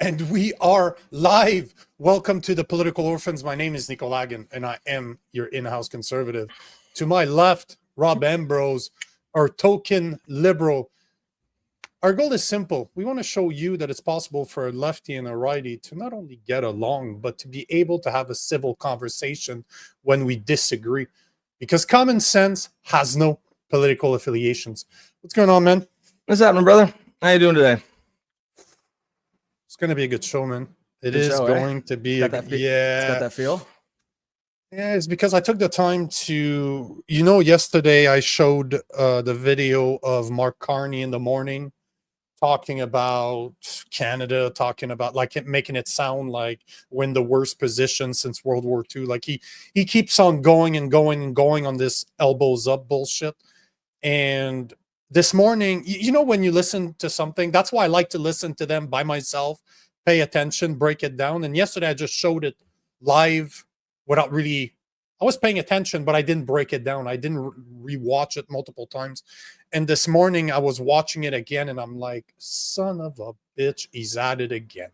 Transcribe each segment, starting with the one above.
And we are live. Welcome to the Political Orphans. My name is Nico and I am your in-house conservative. To my left, Rob Ambrose, our token liberal. Our goal is simple. We want to show you that it's possible for a lefty and a righty to not only get along, but to be able to have a civil conversation when we disagree. Because common sense has no political affiliations. What's going on, man? What's happening, brother? How you doing today? It's going to be a good show, man. It is going to be It's got that feel. Yeah, it's because I took the time to, yesterday I showed the video of Mark Carney in the morning talking about Canada, talking about making it sound like we're in the worst position since World War II. Like he keeps on going and going and going on this elbows up bullshit. And this morning, when you listen to something, that's why I like to listen to them by myself, pay attention, break it down. And yesterday I just showed it live without really, I was paying attention, but I didn't break it down. I didn't rewatch it multiple times. And this morning I was watching it again and I'm like, son of a bitch, he's at it again.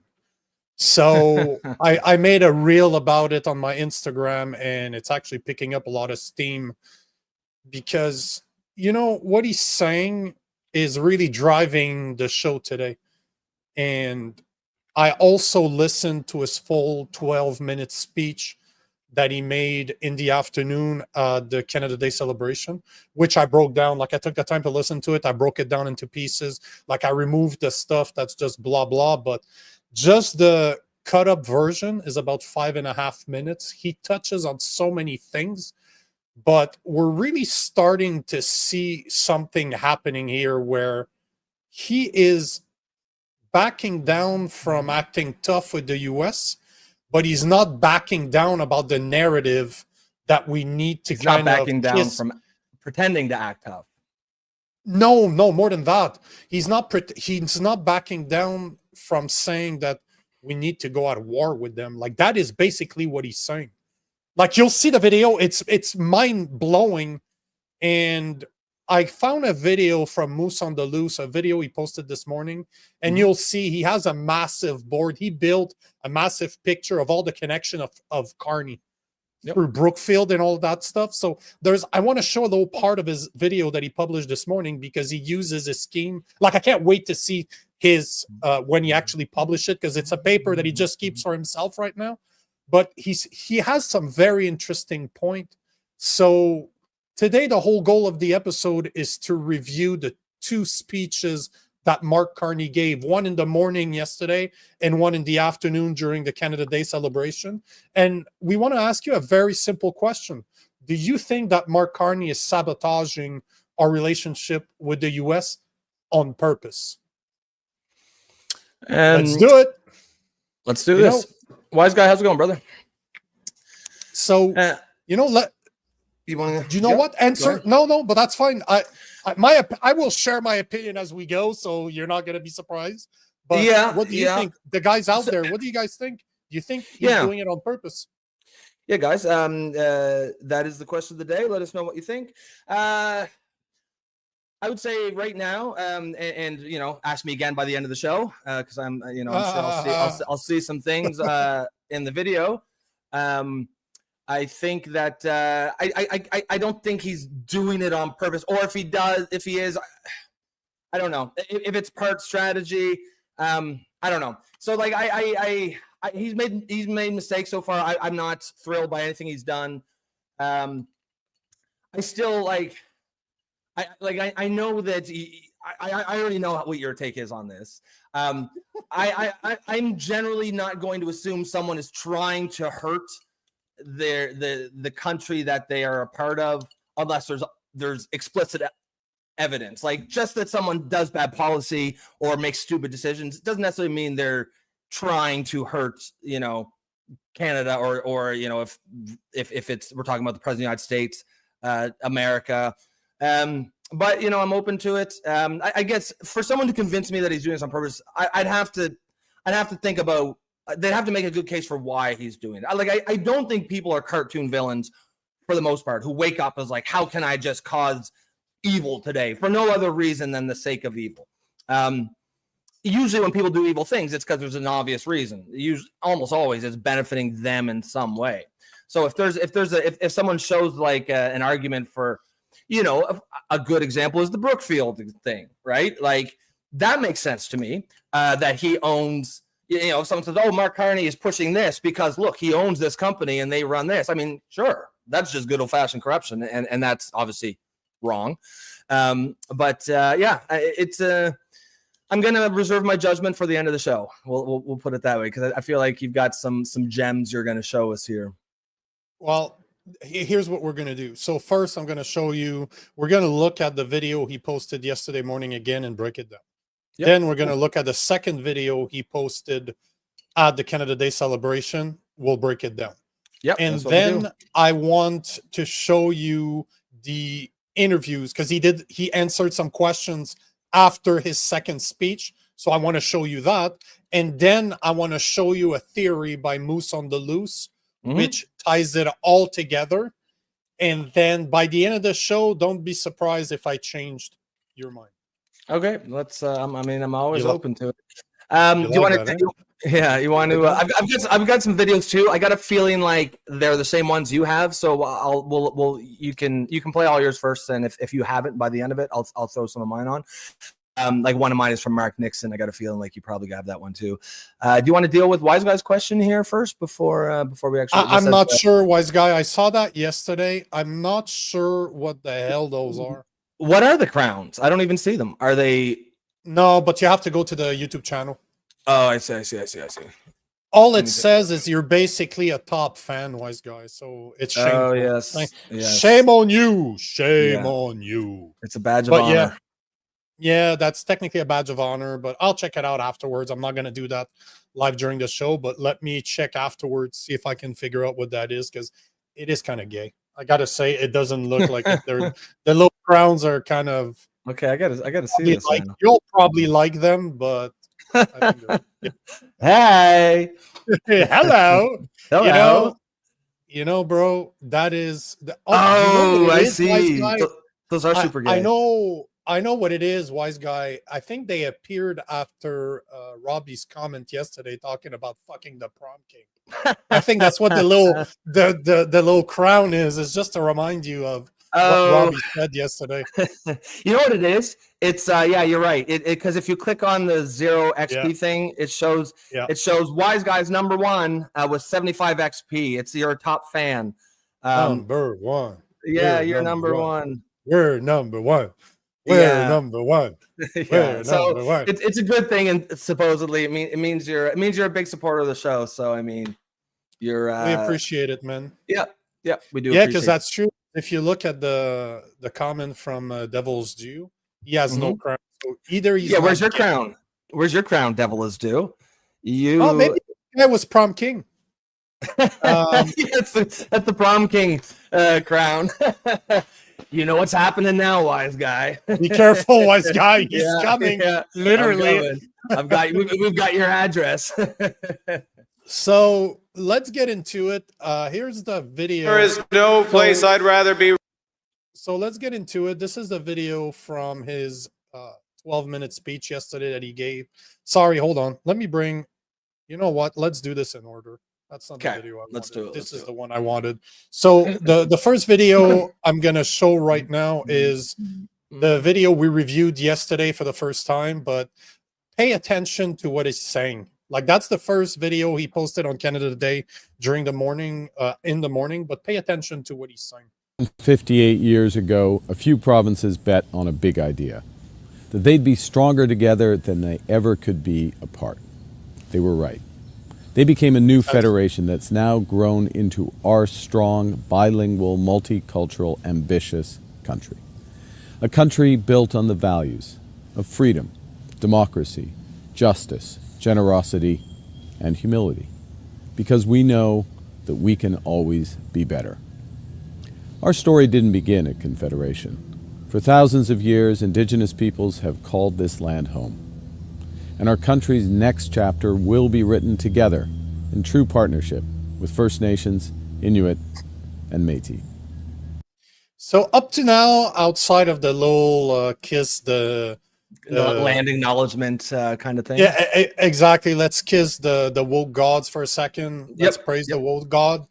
So I made a reel about it on my Instagram and it's actually picking up a lot of steam because what he's saying is really driving the show today. And I also listened to his full 12-minute speech that he made in the afternoon, the Canada Day celebration, which I broke down. I took the time to listen to it. I broke it down into pieces. I removed the stuff that's just blah, blah, but just the cut up version is about 5.5 minutes. He touches on so many things, but we're really starting to see something happening here where he is backing down from acting tough with the US, but he's not backing down about the narrative that we need to not backing down from pretending to act tough. No, more than that. He's not backing down from saying that we need to go at war with them. That is basically what he's saying. You'll see the video, it's mind-blowing. And I found a video from Moose on the Loose, a video he posted this morning, and you'll see he has a massive board. He built a massive picture of all the connection of Carney through Brookfield and all that stuff. So I want to show a little part of his video that he published this morning because he uses a scheme. I can't wait to see his when he actually published it because it's a paper that he just keeps for himself right now. But he has some very interesting point. So today, the whole goal of the episode is to review the two speeches that Mark Carney gave, one in the morning yesterday and one in the afternoon during the Canada Day celebration. And we want to ask you a very simple question. Do you think that Mark Carney is sabotaging our relationship with the U.S. on purpose? Let's do it. Let's do this. Wise guy, how's it going, brother? So, you want to? Do you know what? Answer? No, but that's fine. I will share my opinion as we go, so you're not going to be surprised. But what do you think? The guys out there, what do you guys think? Do you think he's doing it on purpose? Yeah, guys. That is the question of the day. Let us know what you think. I would say right now, and ask me again by the end of the show because I'm sure I'll see some things in the video. I think that I don't think he's doing it on purpose, or if he is, I don't know. If it's part strategy, I don't know. So he's made mistakes so far. I'm not thrilled by anything he's done. I still I know that I already know what your take is on this. I'm generally not going to assume someone is trying to hurt the country that they are a part of unless there's explicit evidence. Just that someone does bad policy or makes stupid decisions doesn't necessarily mean they're trying to hurt Canada or if it's we're talking about the president of the United States, America. But I'm open to it. I guess for someone to convince me that he's doing this on purpose, I'd have to think about. They'd have to make a good case for why he's doing it. I don't think people are cartoon villains for the most part who wake up as how can I just cause evil today for no other reason than the sake of evil. usually when people do evil things, it's because there's an obvious reason. Usually, almost always, it's benefiting them in some way. So if someone shows like an argument for, a good example is the Brookfield thing, right? Like that makes sense to me, that he owns. If someone says, "Oh, Mark Carney is pushing this because look, he owns this company and they run this." I mean, sure, that's just good old-fashioned corruption, and that's obviously wrong. It's I'm gonna reserve my judgment for the end of the show. We'll put it that way, because I feel like you've got some gems you're gonna show us here. Well, here's what we're going to do. So first, I'm going to show you, we're going to look at the video he posted yesterday morning again and break it down. Yep. Then we're going to look at the second video he posted at the Canada Day celebration. We'll break it down. Yep. And then I want to show you the interviews, because he answered some questions after his second speech. So I want to show you that. And then I want to show you a theory by Moose on the Loose, which ties it all together. And then by the end of the show, don't be surprised if I changed your mind. Okay, let's. I'm always open to it. Do you want to? Yeah, you want to? I've got some videos too. I got a feeling like they're the same ones you have. So you can play all yours first, and if you haven't by the end of it, I'll throw some of mine on. Like one of mine is from Mark Nixon. I got a feeling like you probably have that one too. Do you want to deal with Wise Guy's question here first before we actually? I'm not sure, Wise Guy. I saw that yesterday. I'm not sure what the hell those are. What are the crowns? I don't even see them. Are they? No, but you have to go to the YouTube channel. Oh, I see. All it says is you're basically a top fan, Wise Guy. So it's shameful. Oh yes. Shame on you. Shame on you. It's a badge of honor. Yeah, that's technically a badge of honor, but I'll check it out afterwards. I'm not going to do that live during the show, but let me check afterwards, see if I can figure out what that is, because it is kind of gay. I got to say, it doesn't look like it. The little crowns are kind of... Okay, I gotta see this. You'll probably like them, but... I think hey! Hello! Hello! Bro, that is... I see. Those are super gay. I know what it is, Wise Guy. I think they appeared after Robbie's comment yesterday talking about fucking the prom king. I think that's what the little crown is. It's just to remind you of what Robbie said yesterday. You know what it is? It's you're right. Because if you click on the 0 XP thing, it shows Wise Guy's number one with 75 XP. It's your top fan. Number one. Yeah, you're number one. We're number one. We're number one. We're number one. It's a good thing, and supposedly it means you're a big supporter of the show. So I mean, we appreciate it, man. Yeah, we do. Yeah, because that's true. If you look at the comment from Devil's Due, he has no crown. So either he's where's your crown? Where's your crown, Devil is Due? Maybe that was prom king. That's the prom king crown. You know what's happening now, Wise Guy. Be careful, Wise Guy. He's coming. Yeah. Literally. We've got your address. So let's get into it. Here's the video. There is no place I'd rather be. So let's get into it. This is the video from his 12-minute speech yesterday that he gave. Sorry, hold on. Let me bring, you know what? Let's do this in order. That's not the video I wanted. Let's do it. This is the one I wanted. So the first video I'm going to show right now is the video we reviewed yesterday for the first time, but pay attention to what he's saying. Like, that's the first video he posted on Canada Day during the morning, but pay attention to what he's saying. 58 years ago, a few provinces bet on a big idea, that they'd be stronger together than they ever could be apart. They were right. They became a new federation that's now grown into our strong, bilingual, multicultural, ambitious country. A country built on the values of freedom, democracy, justice, generosity, and humility, because we know that we can always be better. Our story didn't begin at Confederation. For thousands of years, Indigenous peoples have called this land home. And our country's next chapter will be written together in true partnership with First Nations, Inuit, and Métis. So up to now, outside of the little kiss the land acknowledgement kind of thing. Yeah, exactly. Let's kiss the woke gods for a second. Let's praise the woke god.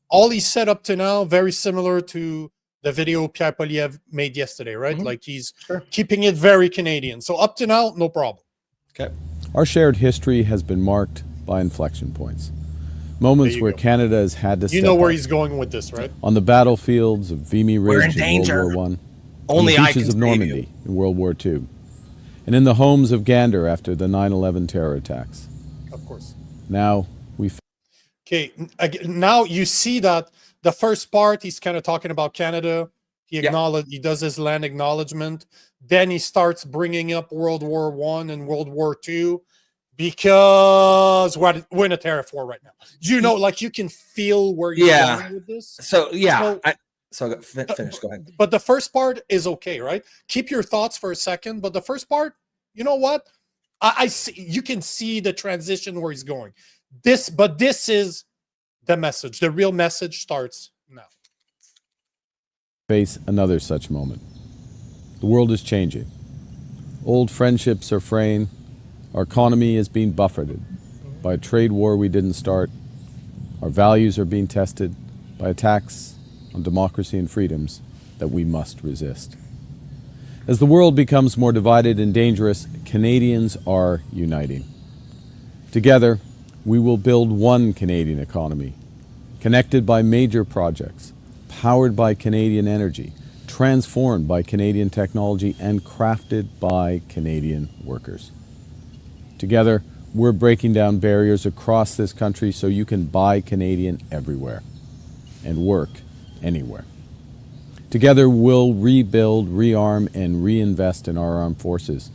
All he said up to now, very similar to the video Pierre Poliev made yesterday, right? Like he's keeping it very Canadian. So up to now, no problem. Okay. Our shared history has been marked by inflection points. Moments where Canada has had to step You know where up. he's going with this, right? On the battlefields of Vimy Ridge in World War I, Only on the I can beaches of Normandy in World War II, and in the homes of Gander after the 9/11 terror attacks. Of course. Now we. Okay, now you see that the first part he's kind of talking about Canada. He he does his land acknowledgement. Then he starts bringing up World War I and World War II because we're in a tariff war right now. You know, like you can feel where you're going with this. So finish. Go ahead. But the first part is okay, right? Keep your thoughts for a second. But the first part, you know what? I see. You can see the transition where he's going. This is the message. The real message starts now. Face another such moment. The world is changing. Old friendships are fraying. Our economy is being buffeted by a trade war we didn't start. Our values are being tested by attacks on democracy and freedoms that we must resist. As the world becomes more divided and dangerous, Canadians are uniting. Together, we will build one Canadian economy, connected by major projects, powered by Canadian energy, transformed by Canadian technology, and crafted by Canadian workers. Together, we're breaking down barriers across this country so you can buy Canadian everywhere and work anywhere. Together, we'll rebuild, rearm, and reinvest in our armed forces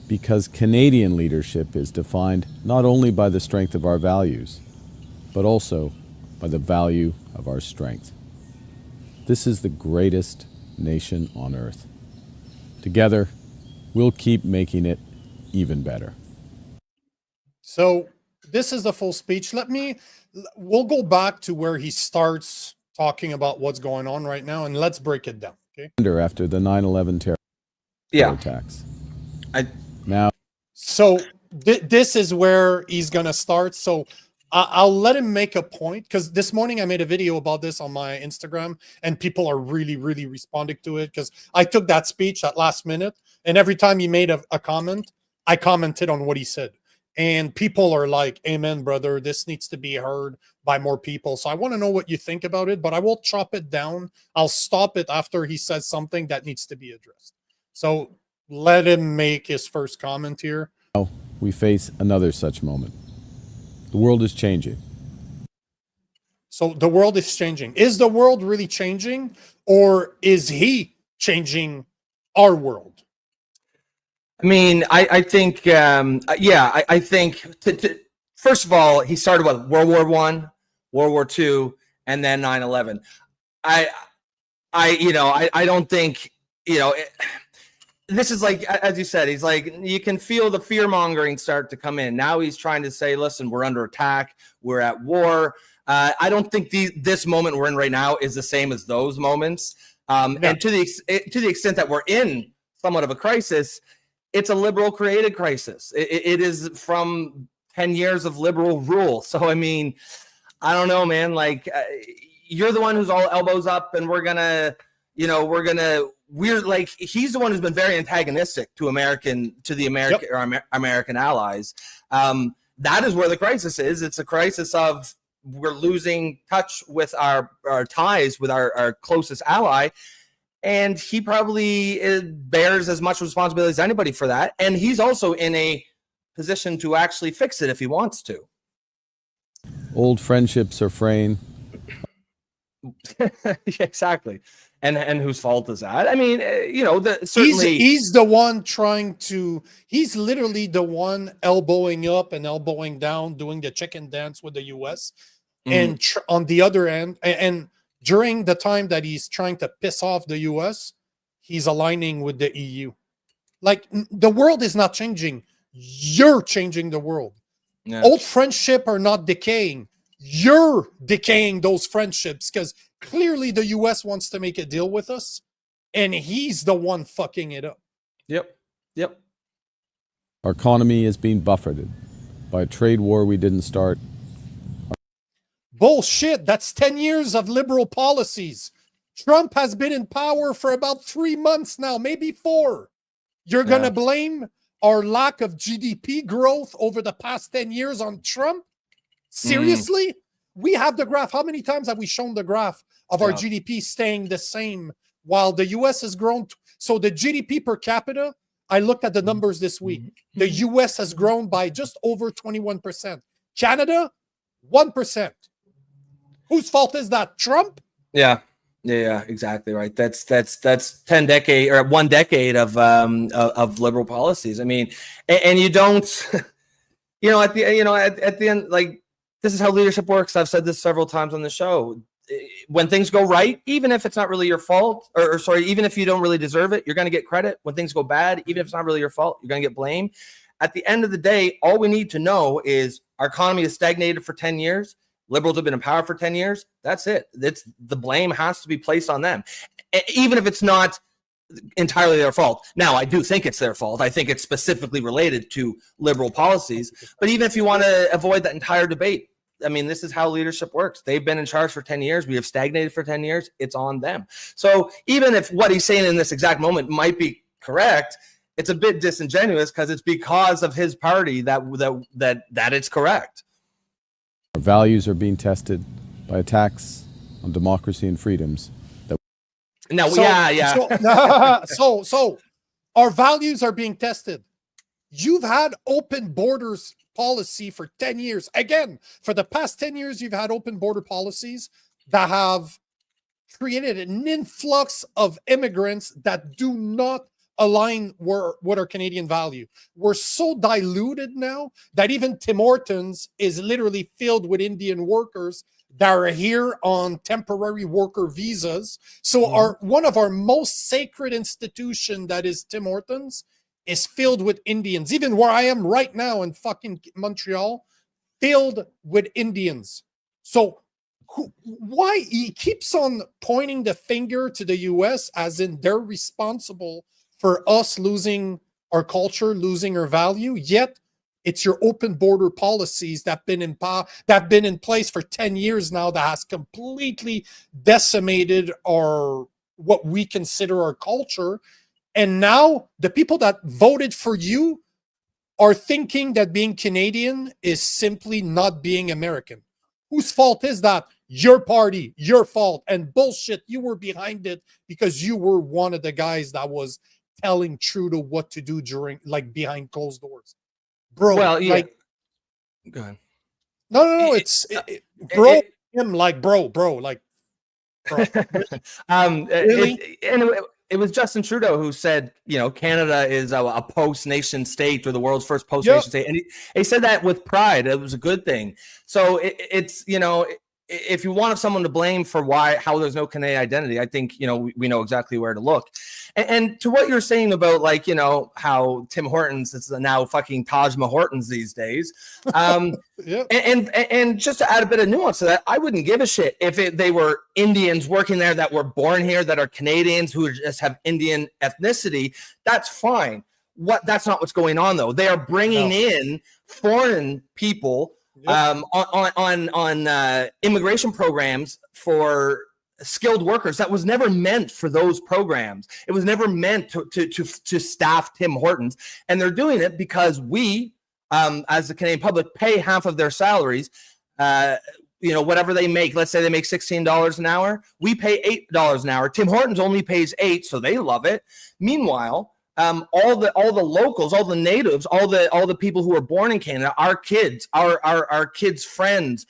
because Canadian leadership is defined not only by the strength of our values, but also by the value of our strength. This is the greatest nation on earth. Together, we'll keep making it even better. So this is the full speech. We'll go back to where he starts talking about what's going on right now, and let's break it down. Okay. After the 9/11 terror attacks. So this is where he's gonna start. So I'll let him make a point because this morning I made a video about this on my Instagram, and people are really, really responding to it because I took that speech at last minute, and every time he made a comment, I commented on what he said. And people are like, amen, brother, this needs to be heard by more people. So I want to know what you think about it, but I will chop it down. I'll stop it after he says something that needs to be addressed. So let him make his first comment here. Now we face another such moment. The world is changing. So the world is changing. Is the world really changing, or is he changing our world? I mean, I think, I think, first of all, he started with World War I, World War II, and then 9/11. I don't think, this is like, as you said, he's like, you can feel the fear mongering start to come in. Now he's trying to say, listen, we're under attack. We're at war. I don't think this moment we're in right now is the same as those moments. And to the extent that we're in somewhat of a crisis, it's a liberal created crisis. It is from 10 years of liberal rule. So, I mean, I don't know, man, like you're the one who's all elbows up and we're like, he's the one who's been very antagonistic to the American allies. That is where the crisis is. It's a crisis of we're losing touch with our ties with our closest ally. And he probably bears as much responsibility as anybody for that. And he's also in a position to actually fix it if he wants to. Old friendships are fraying. Exactly. And whose fault is that? I mean, certainly he's the one he's literally the one elbowing up and elbowing down, doing the chicken dance with the US. And on the other end, and during the time that he's trying to piss off the US, he's aligning with the EU. Like, the world is not changing. You're changing the world. Yeah. Old friendship are not decaying. You're decaying those friendships because clearly the US wants to make a deal with us, and he's the one fucking it up. Yep. Our economy is being buffeted by a trade war we didn't start. Bullshit. That's 10 years of liberal policies. Trump has been in power for about 3 months now, maybe 4. You're going to blame our lack of GDP growth over the past 10 years on Trump? Seriously? We have the graph. How many times have we shown the graph of our GDP staying the same while the US has grown? So the GDP per capita, I looked at the numbers this week. The US has grown by just over 21%. Canada, 1%. Whose fault is that? Trump? Yeah, exactly right. That's 1 decade of liberal policies. I mean, and you don't, at the end, like, this is how leadership works. I've said this several times on the show. When things go right, even if it's not really your fault, or sorry, even if you don't really deserve it, you're going to get credit. When things go bad, even if it's not really your fault, you're going to get blamed. At the end of the day, all we need to know is our economy has stagnated for 10 years. Liberals have been in power for 10 years. That's it. The blame has to be placed on them, even if it's not entirely their fault. Now, I do think it's their fault. I think it's specifically related to liberal policies. But even if you want to avoid that entire debate, I mean, this is how leadership works. They've been in charge for 10 years. We have stagnated for 10 years. It's on them. So even if what he's saying in this exact moment might be correct, it's a bit disingenuous because it's because of his party that it's correct. Our values are being tested by attacks on democracy and freedoms. So our values are being tested. You've had open borders policy for 10 years. Again, for the past 10 years, you've had open border policies that have created an influx of immigrants that do not align with our Canadian value. We're so diluted now that even Tim Hortons is literally filled with Indian workers that are here on temporary worker visas. So one of our most sacred institution, that is Tim Hortons, is filled with Indians. Even where I am right now in fucking Montreal, filled with Indians. So why he keeps on pointing the finger to the US as in they're responsible for us losing our culture, losing our value, yet it's your open border policies that have been in place for 10 years now that has completely decimated what we consider our culture. And now the people that voted for you are thinking that being Canadian is simply not being American. Whose fault is that? Your party, your fault. And bullshit, you were behind it because you were one of the guys that was telling Trudeau what to do behind closed doors. Bro, well, yeah. Go ahead. No, bro. Really? It was Justin Trudeau who said, Canada is a post-nation state, or the world's first post-nation state. And he said that with pride. It was a good thing. So it's if you want someone to blame for how there's no Canadian identity, I think, we know exactly where to look. And to what you're saying about, how Tim Hortons is now fucking Taj Mahortons these days. And just to add a bit of nuance to that, I wouldn't give a shit if they were Indians working there that were born here, that are Canadians who just have Indian ethnicity. That's fine. That's not what's going on, though. They are bringing in foreign people on immigration programs for skilled workers. That was never meant for those programs. It was never meant to staff Tim Hortons. And they're doing it because we, as the Canadian public, pay half of their salaries. Whatever they make, let's say they make $16 an hour, we pay $8 an hour. Tim Hortons only pays $8, so they love it. Meanwhile, all the locals, all the natives, all the people who are born in Canada, our kids, our kids' friends,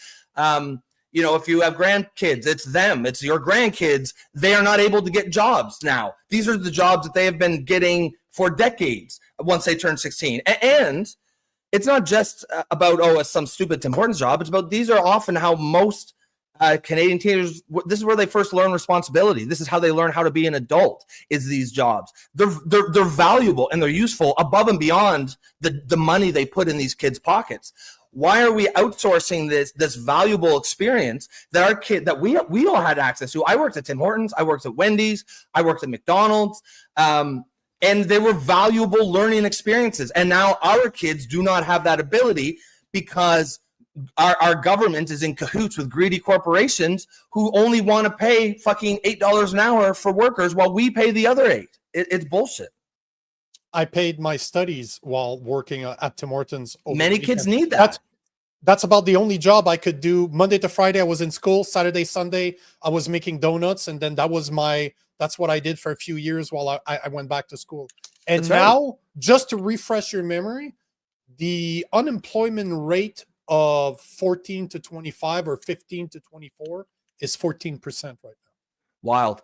if you have grandkids, it's them, it's your grandkids. They are not able to get jobs now. These are the jobs that they have been getting for decades once they turn 16. And it's not just about, some stupid Tim Hortons job. It's about, these are often how most Canadian teenagers, this is where they first learn responsibility. This is how they learn how to be an adult, is these jobs. They're valuable and they're useful above and beyond the money they put in these kids' pockets. Why are we outsourcing this valuable experience that we all had access to? I worked at Tim Hortons, I worked at Wendy's, I worked at McDonald's. And they were valuable learning experiences. And now our kids do not have that ability because our government is in cahoots with greedy corporations who only want to pay fucking $8 an hour for workers while we pay the other $8. It's bullshit. I paid my studies while working at Tim Hortons. Many kids need that. That's about the only job I could do. Monday to Friday, I was in school. Saturday, Sunday, I was making donuts. And then that's what I did for a few years while I went back to school. And now, just to refresh your memory, the unemployment rate of 14 to 25 or 15 to 24 is 14% right now. Wild.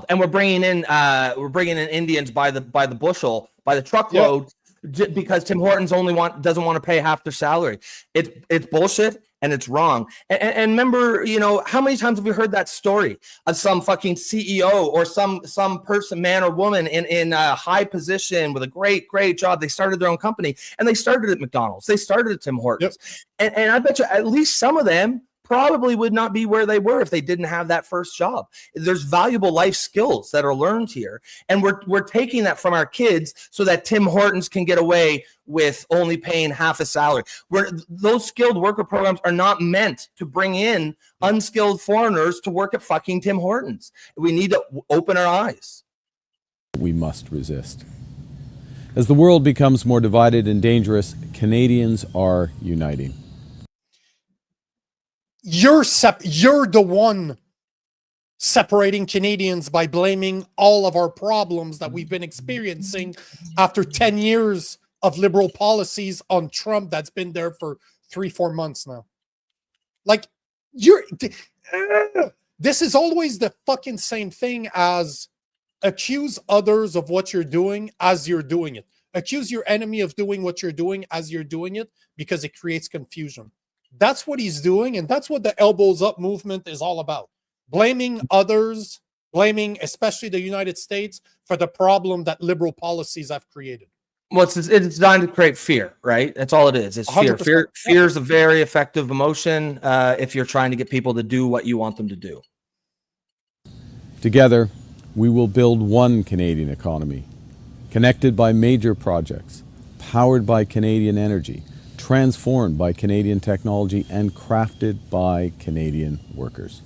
And we're bringing in Indians by the bushel, by the truckload, because Tim Hortons doesn't want to pay half their salary. It's bullshit and it's wrong. And remember, how many times have we heard that story of some fucking CEO or some person, man or woman in a high position with a great job? They started their own company and they started at McDonald's. They started at Tim Hortons. Yep. And I bet you at least some of them probably would not be where they were if they didn't have that first job. There's valuable life skills that are learned here. And we're taking that from our kids so that Tim Hortons can get away with only paying half a salary. Those skilled worker programs are not meant to bring in unskilled foreigners to work at fucking Tim Hortons. We need to open our eyes. We must resist. As the world becomes more divided and dangerous, Canadians are uniting. You're the one separating Canadians by blaming all of our problems that we've been experiencing after 10 years of liberal policies on Trump that's been there for 3-4 months now. Like, this is always the fucking same thing as accuse others of what you're doing as you're doing it. Accuse your enemy of doing what you're doing as you're doing it because it creates confusion. That's what he's doing, and that's what the elbows up movement is all about. Blaming others, blaming especially the United States for the problem that liberal policies have created. Well, it's designed to create fear, right? That's all it is. It's fear. Fear is a very effective emotion if you're trying to get people to do what you want them to do. Together, we will build one Canadian economy, connected by major projects, powered by Canadian energy, transformed by Canadian technology, and crafted by Canadian workers.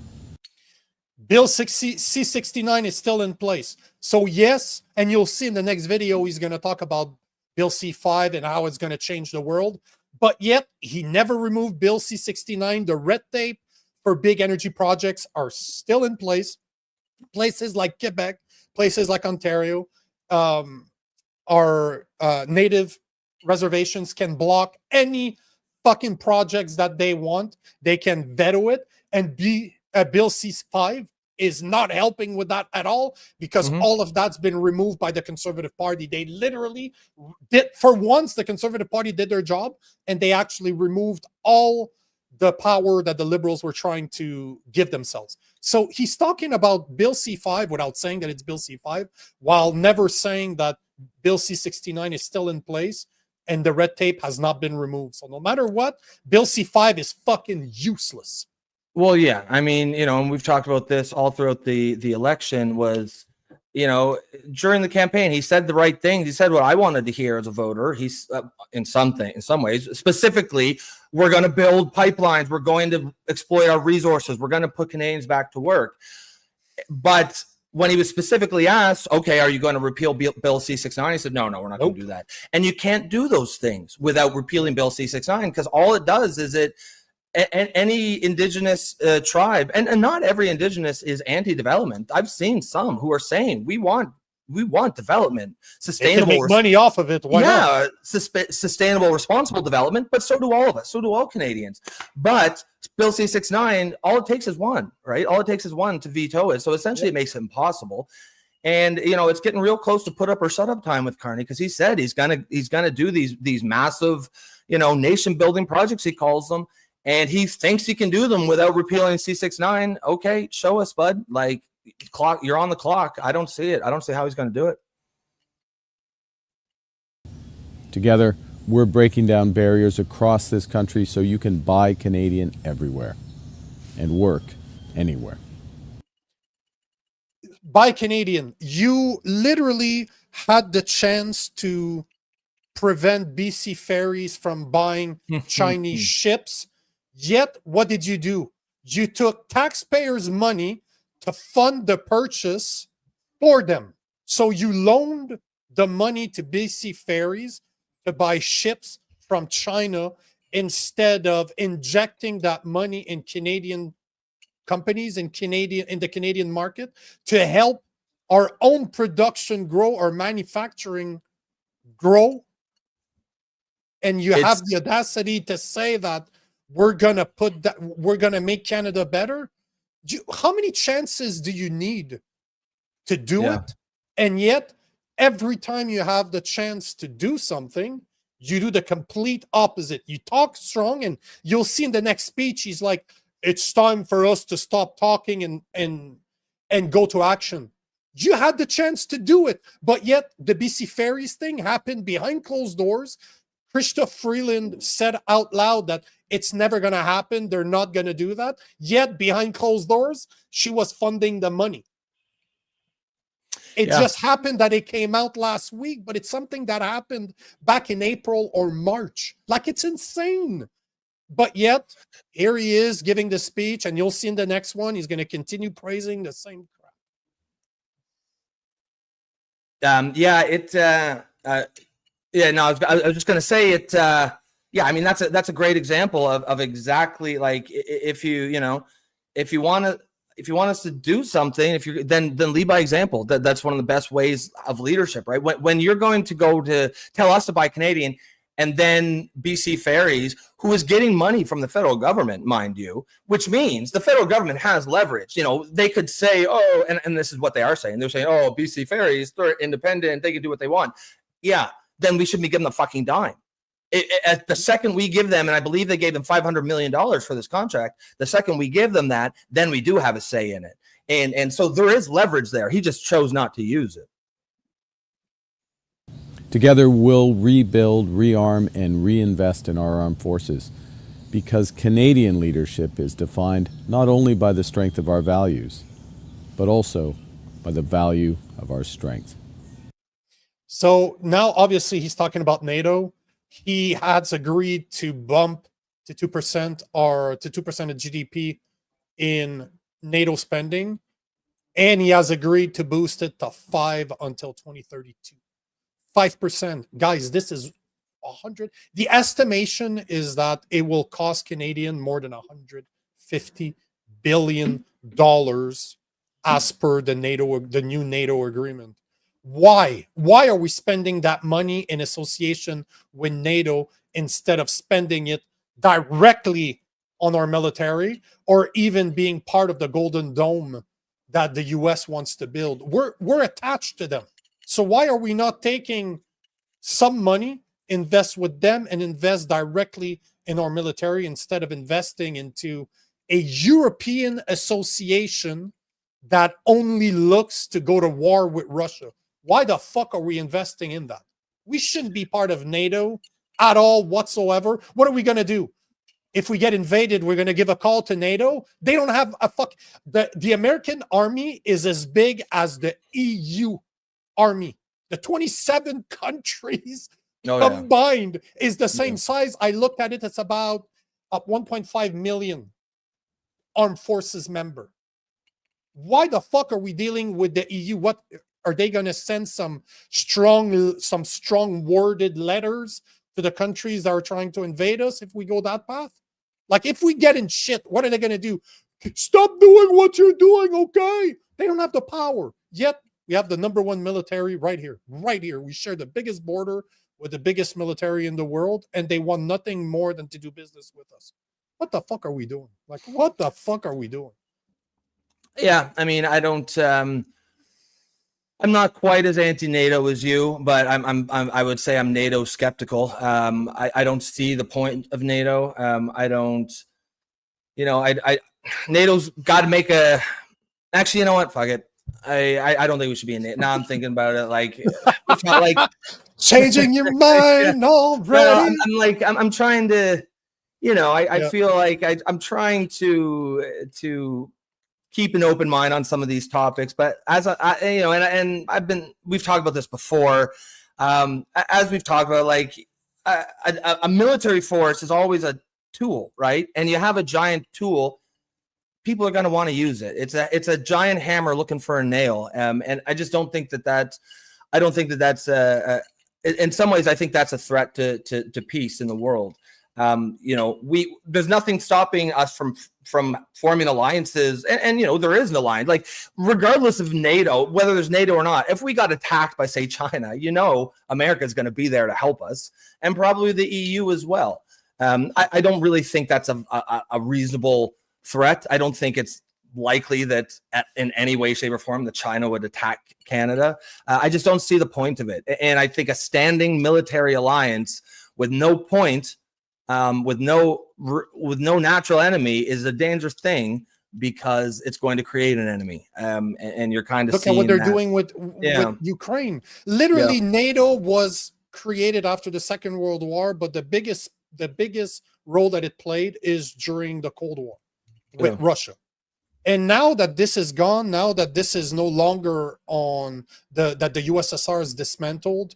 Bill C-69 is still in place. So yes, and you'll see in the next video, he's going to talk about Bill C-5 and how it's going to change the world. But yet, he never removed Bill C-69. The red tape for big energy projects are still in place. Places like Quebec, places like Ontario, our native reservations can block any fucking projects that they want. They can veto it, and Bill C-5 is not helping with that at all because all of that's been removed by the Conservative Party. They literally did, for once, the Conservative Party did their job, and they actually removed all the power that the Liberals were trying to give themselves. So he's talking about Bill C-5 without saying that it's Bill C-5, while never saying that Bill C-69 is still in place and the red tape has not been removed. So no matter what, Bill C-5 is fucking useless. Well, yeah. I mean, and we've talked about this all throughout the election was, during the campaign, he said the right things. He said what I wanted to hear as a voter. He's in some ways, specifically, we're going to build pipelines. We're going to exploit our resources. We're going to put Canadians back to work. But when he was specifically asked, okay, are you going to repeal Bill C-69? He said, no, we're not going to do that. And you can't do those things without repealing Bill C-69 because all it does is any Indigenous tribe, and not every Indigenous is anti-development. I've seen some who are saying we want development, sustainable money off of it. Why not? Sustainable, responsible development. But so do all of us. So do all Canadians. But Bill C-69, all it takes is one, right? All it takes is one to veto it. So essentially, it makes it impossible. And it's getting real close to put up or shut up time with Carney because he said he's gonna do these massive, nation building projects, he calls them. And he thinks he can do them without repealing C-69. Okay, show us, bud. Like, you're on the clock. I don't see it. I don't see how he's going to do it. Together, we're breaking down barriers across this country so you can buy Canadian everywhere and work anywhere. Buy Canadian. You literally had the chance to prevent BC ferries from buying Chinese ships. Yet, what did you do? You took taxpayers' money to fund the purchase for them. So you loaned the money to BC ferries to buy ships from China instead of injecting that money in Canadian companies in the Canadian market to help our own production grow, our manufacturing grow. And you have the audacity to say that we're gonna make Canada better. How many chances do you need to do it? And yet, every time you have the chance to do something, you do the complete opposite. You talk strong, and you'll see in the next speech, he's like, it's time for us to stop talking and go to action. You had the chance to do it, but yet the BC Ferries thing happened behind closed doors. Christophe Freeland said out loud that it's never going to happen. They're not going to do that. Yet behind closed doors, she was funding the money. It just happened that it came out last week, but it's something that happened back in April or March. Like, it's insane. But yet, here he is giving the speech, and you'll see in the next one, he's going to continue praising the same crap. I was just going to say it. I mean, that's a great example of exactly like, if you want us to do something, then lead by example. That's one of the best ways of leadership, right? When you're going to go to tell us to buy Canadian, and then BC Ferries, who is getting money from the federal government, mind you, which means the federal government has leverage. They could say, oh, and this is what they are saying. They're saying, oh, BC Ferries, they're independent, they can do what they want. Yeah, then we shouldn't be giving them a fucking dime. At the second we give them, and I believe they gave them $500 million for this contract, the second we give them that, then we do have a say in it. And so there is leverage there. He just chose not to use it. Together, we'll rebuild, rearm, and reinvest in our armed forces, because Canadian leadership is defined not only by the strength of our values, but also by the value of our strength. So now, obviously, he's talking about NATO. He has agreed to bump to 2% or to 2% of GDP in NATO spending, and he has agreed to boost it to 5% until 2032. 5%. Guys, this is 100. The estimation is that it will cost Canadian more than $150 billion as per the new NATO agreement. Why? Why are we spending that money in association with NATO instead of spending it directly on our military, or even being part of the Golden Dome that the US wants to build? We're attached to them. So why are we not taking some money, invest with them, and invest directly in our military instead of investing into a European association that only looks to go to war with Russia? Why the fuck are we investing in that? We shouldn't be part of NATO at all whatsoever. What are we going to do? If we get invaded, we're going to give a call to NATO. They don't have a fuck. The American army is as big as the EU army. The 27 countries combined is the same size. I looked at it. It's about 1.5 million armed forces member. Why the fuck are we dealing with the EU? What are they going to send some strong worded letters to the countries that are trying to invade us if we go that path? Like, if we get in shit, what are they going to do? Stop doing what you're doing, okay? They don't have the power. Yet, we have the #1 military right here. Right here. We share the biggest border with the biggest military in the world, and they want nothing more than to do business with us. What the fuck are we doing? Like, what the fuck are we doing? Yeah, I mean, I don't... I'm not quite as anti-NATO as you, but I would say I'm NATO skeptical. I don't see the point of NATO. I don't, NATO's got to make a. Actually, you know what? Fuck it. I don't think we should be in NATO. Now I'm thinking about it. Like, it's not like changing your mind already. No, I'm trying to. I feel like I'm trying to keep an open mind on some of these topics. But as you know, and we've talked about this before. As we've talked about, like a military force is always a tool, right? And you have a giant tool, people are going to want to use it. It's a giant hammer looking for a nail. And I just don't think that's in some ways, I think that's a threat to peace in the world. You know, there's nothing stopping us from forming alliances, and you know, there is an alliance, like regardless of NATO, whether there's NATO or not. If we got attacked by, say, China, you know, America is going to be there to help us, and probably the EU as well. I don't really think that's a reasonable threat. I don't think it's likely that in any way, shape, or form that China would attack Canada. I just don't see the point of it, and I think a standing military alliance with no point. With no natural enemy is a dangerous thing, because it's going to create an enemy. And you're kind of look at what they're doing with Ukraine. Literally, NATO was created after the Second World War, but the biggest role that it played is during the Cold War with Russia. And now that this is gone, now that this is no longer on that the USSR is dismantled,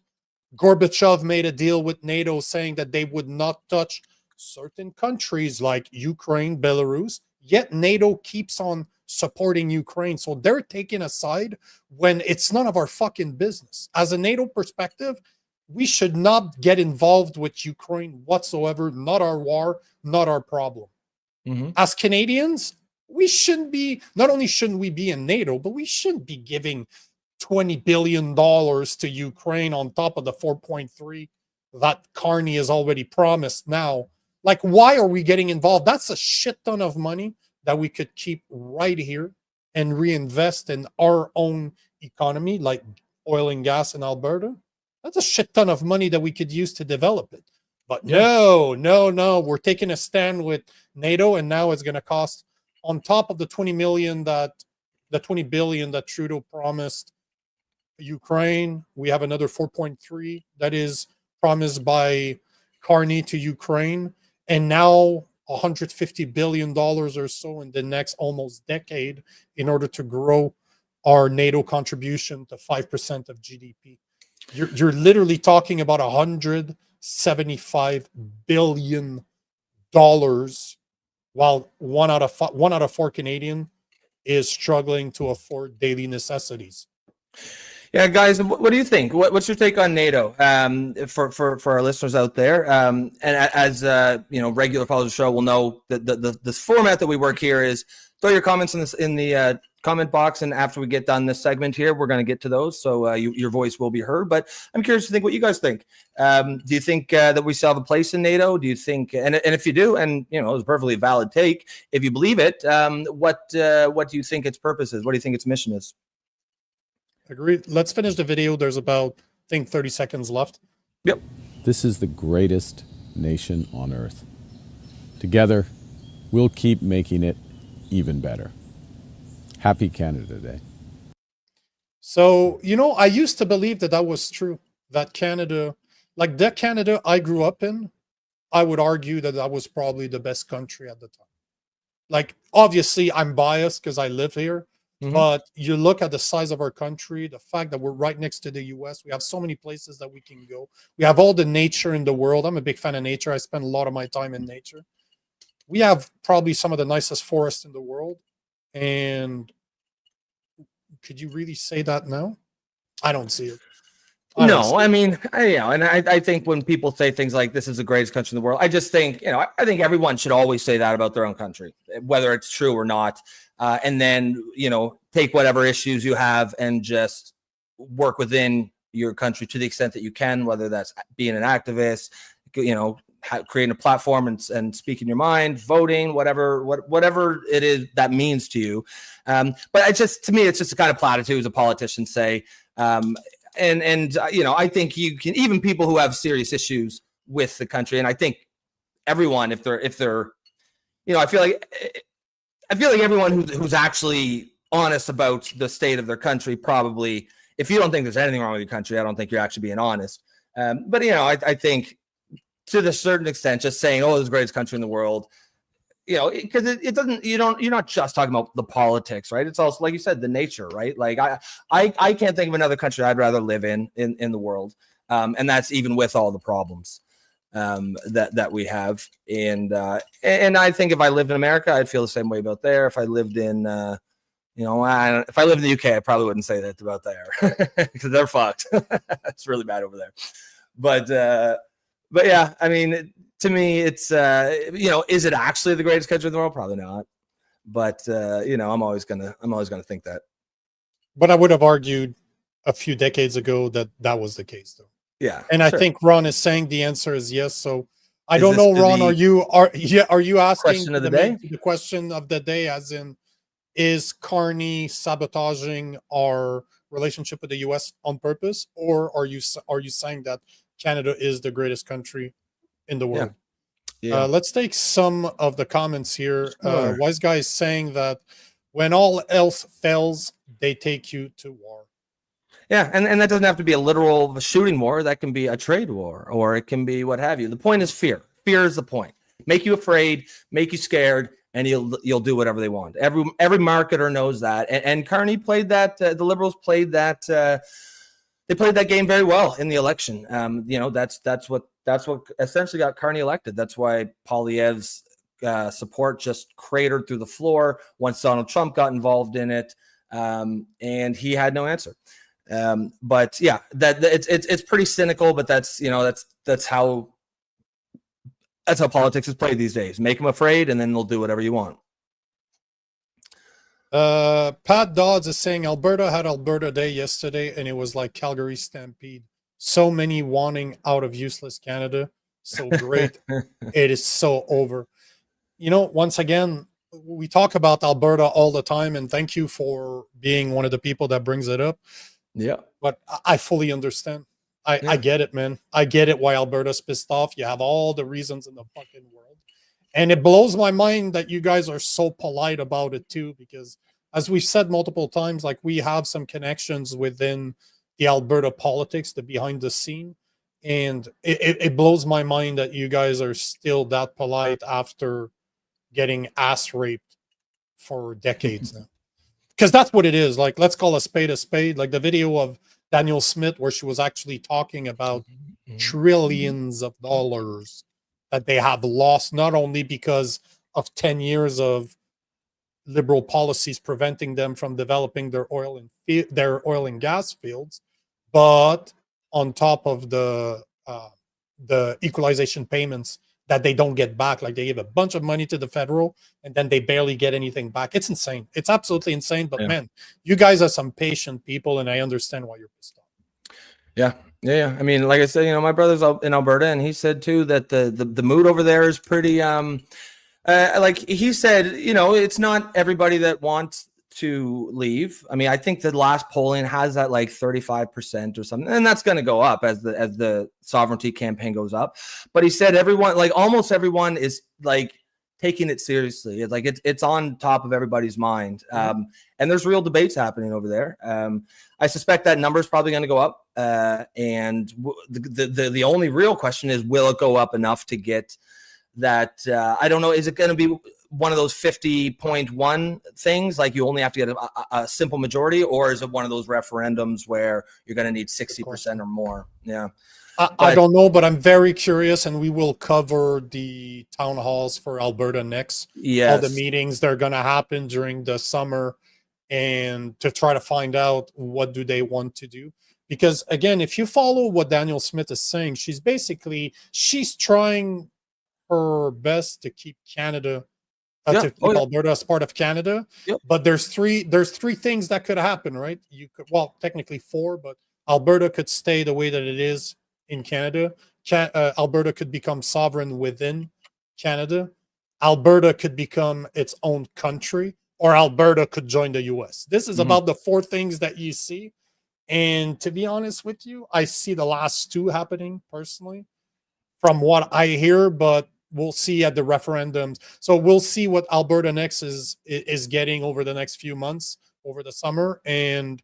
Gorbachev made a deal with NATO saying that they would not touch certain countries like Ukraine, Belarus, yet NATO keeps on supporting Ukraine. So they're taking a side when it's none of our fucking business. As a NATO perspective, we should not get involved with Ukraine whatsoever. Not our war, not our problem. As Canadians, we shouldn't be, not only shouldn't we be in NATO, but we shouldn't be giving $20 billion to Ukraine on top of the 4.3 that Carney has already promised now. Like, why are we getting involved? That's a shit ton of money that we could keep right here and reinvest in our own economy, like oil and gas in Alberta. That's a shit ton of money that we could use to develop it. But no, we're taking a stand with NATO, and now it's going to cost, on top of the 20 billion that Trudeau promised Ukraine, we have another 4.3 that is promised by Carney to Ukraine, and now $150 billion or so in the next almost decade in order to grow our NATO contribution to 5% of GDP. You're literally talking about $175 billion, while one out of four Canadian is struggling to afford daily necessities. Yeah, guys, what do you think? What's your take on NATO? For our listeners out there, and as you know, regular followers of the show will know that this format that we work here is throw your comments in the comment box, and after we get done this segment here, we're going to get to those, so your voice will be heard. But I'm curious to think what you guys think. Do you think that we still have a place in NATO? Do you think, and if you do, and you know, it's a perfectly valid take, if you believe it, what do you think its purpose is? What do you think its mission is? Agreed. Let's finish the video. There's about, I think, 30 seconds left. Yep. This is the greatest nation on earth. Together, we'll keep making it even better. Happy Canada Day. So, you know, I used to believe that was true. That Canada, like the Canada I grew up in, I would argue that was probably the best country at the time. Like, obviously, I'm biased because I live here. But you look at the size of our country, the fact that we're right next to the US, we have so many places that we can go. We have all the nature in the world. I'm a big fan of nature. I spend a lot of my time in nature. We have probably some of the nicest forests in the world. And could you really say that now? I don't see it. I mean, I think when people say things like this is the greatest country in the world, I just think, you know, I think everyone should always say that about their own country, whether it's true or not. And then, you know, take whatever issues you have and just work within your country to the extent that you can, whether that's being an activist, you know, creating a platform and speaking your mind, voting, whatever it is that means to you. But to me, it's just a kind of platitudes of politicians say. And you know, I think you can, even people who have serious issues with the country, and I think everyone, if they're, you know, I feel like everyone who's actually honest about the state of their country, probably, if you don't think there's anything wrong with your country, I don't think you're actually being honest. But you know, I think to a certain extent, just saying, "Oh, this is the greatest country in the world," because it doesn't, you're not just talking about the politics, right? It's also, like you said, the nature, right? Like I can't think of another country I'd rather live in the world. And that's even with all the problems that we have. And I think if I lived in America, I'd feel the same way about there. If I lived in, if I lived in the UK, I probably wouldn't say that about there because they're fucked. It's really bad over there. But yeah, I mean, to me, it's, is it actually the greatest country in the world? Probably not. But, I'm always going to think that. But I would have argued a few decades ago that was the case, though. Yeah. And I think Ron is saying the answer is yes. So I don't know, Ron, are you asking the question of the day, as in, is Carney sabotaging our relationship with the US on purpose? Or are you saying that Canada is the greatest country in the world? Yeah. Let's take some of the comments here. Sure. Wise Guy is saying that when all else fails, they take you to war. Yeah, and that doesn't have to be a literal shooting war. That can be a trade war, or it can be what have you. The point is fear. Fear is the point. Make you afraid, make you scared, and you'll do whatever they want. Every marketer knows that. And Carney played that. The Liberals played that. They played that game very well in the election. That's what essentially got Carney elected. That's why Poilievre's support just cratered through the floor once Donald Trump got involved in it, and he had no answer. But yeah, it's pretty cynical, but that's how politics is played these days. Make them afraid, and then they'll do whatever you want. Pat Dodds is saying Alberta had Alberta Day yesterday, and it was like Calgary Stampede. So many wanting out of useless Canada. So great. It is so over. Once again, we talk about Alberta all the time, and thank you for being one of the people that brings it up. Yeah. But I fully understand. I get it, man. I get it why Alberta's pissed off. You have all the reasons in the fucking world. And it blows my mind that you guys are so polite about it too, because as we've said multiple times, like, we have some connections within the Alberta politics, the behind the scene. And it blows my mind that you guys are still that polite after getting ass raped for decades now. Because that's what it is. Like, let's call a spade a spade. Like the video of Daniel Smith, where she was actually talking about trillions of dollars that they have lost, not only because of 10 years of liberal policies preventing them from developing their oil and gas fields, but on top of the equalization payments that they don't get back. Like, they give a bunch of money to the federal and then they barely get anything back. It's insane. It's absolutely insane. But man, you guys are some patient people, and I understand why you're pissed off. Yeah. I mean, like I said, my brother's in Alberta, and he said too that the mood over there is pretty like he said, it's not everybody that wants to leave. I mean, I think the last polling has that like 35% or something, and that's going to go up as the sovereignty campaign goes up. But he said everyone, like almost everyone, is like taking it seriously. It's like it's on top of everybody's mind. And there's real debates happening over there. I suspect that number is probably going to go up. And the only real question is, will it go up enough to get that? I don't know. Is it going to be one of those 50.1 things, like you only have to get a simple majority, or is it one of those referendums where you're going to need 60% or more? Yeah. I don't know, but I'm very curious, and we will cover the town halls for Alberta next. Yes. All the meetings that are going to happen during the summer, and to try to find out what do they want to do. Because again, if you follow what Daniel Smith is saying, she's trying her best to keep Canada, to keep Alberta as part of Canada. Yep. But there's three things that could happen, right? You could, well, technically four, but Alberta could stay the way that it is in Canada. Alberta could become sovereign within Canada. Alberta could become its own country, or Alberta could join the US. This is about the four things that you see. And to be honest with you, I see the last two happening personally from what I hear, but we'll see at the referendums. So we'll see what Alberta next is getting over the next few months, over the summer. And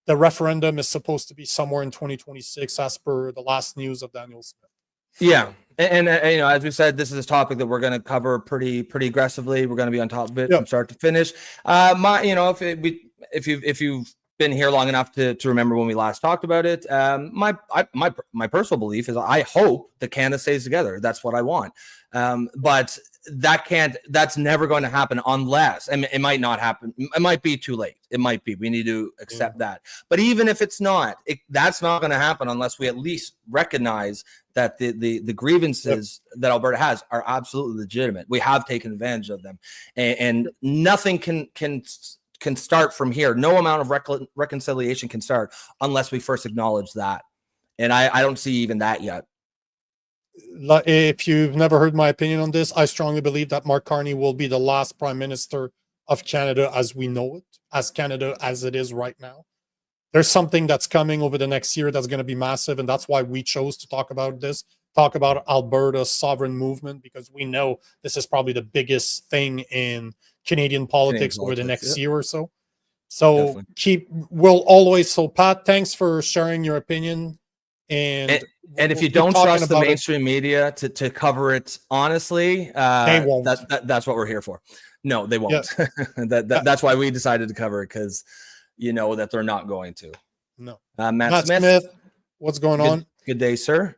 the referendum is supposed to be somewhere in 2026, as per the last news of Daniel Smith. Yeah. And as we said, this is a topic that we're going to cover pretty aggressively. We're going to be on top of it from start to finish. If you've been here long enough to remember when we last talked about it, my personal belief is I hope that Canada stays together. That's what I want. But that's never going to happen unless, and it might not happen. It might be too late. It might be. We need to accept that. But even if it's not, that's not going to happen unless we at least recognize that the grievances that Alberta has are absolutely legitimate. We have taken advantage of them, and nothing can start from here. No amount of reconciliation can start unless we first acknowledge that. And I don't see even that yet. If you've never heard my opinion on this, I strongly believe that Mark Carney will be the last prime minister of Canada as we know it, as Canada as it is right now. There's something that's coming over the next year that's going to be massive, and that's why we chose to talk about this, talk about Alberta's sovereign movement, because we know this is probably the biggest thing in Canadian politics over the next year or so. So Pat, thanks for sharing your opinion. And if you don't trust the mainstream media to cover it honestly, they won't. That's what we're here for. No, they won't. Yeah. That's why we decided to cover it, because you know that they're not going to. No. Matt Smith, what's going on? Good day, sir.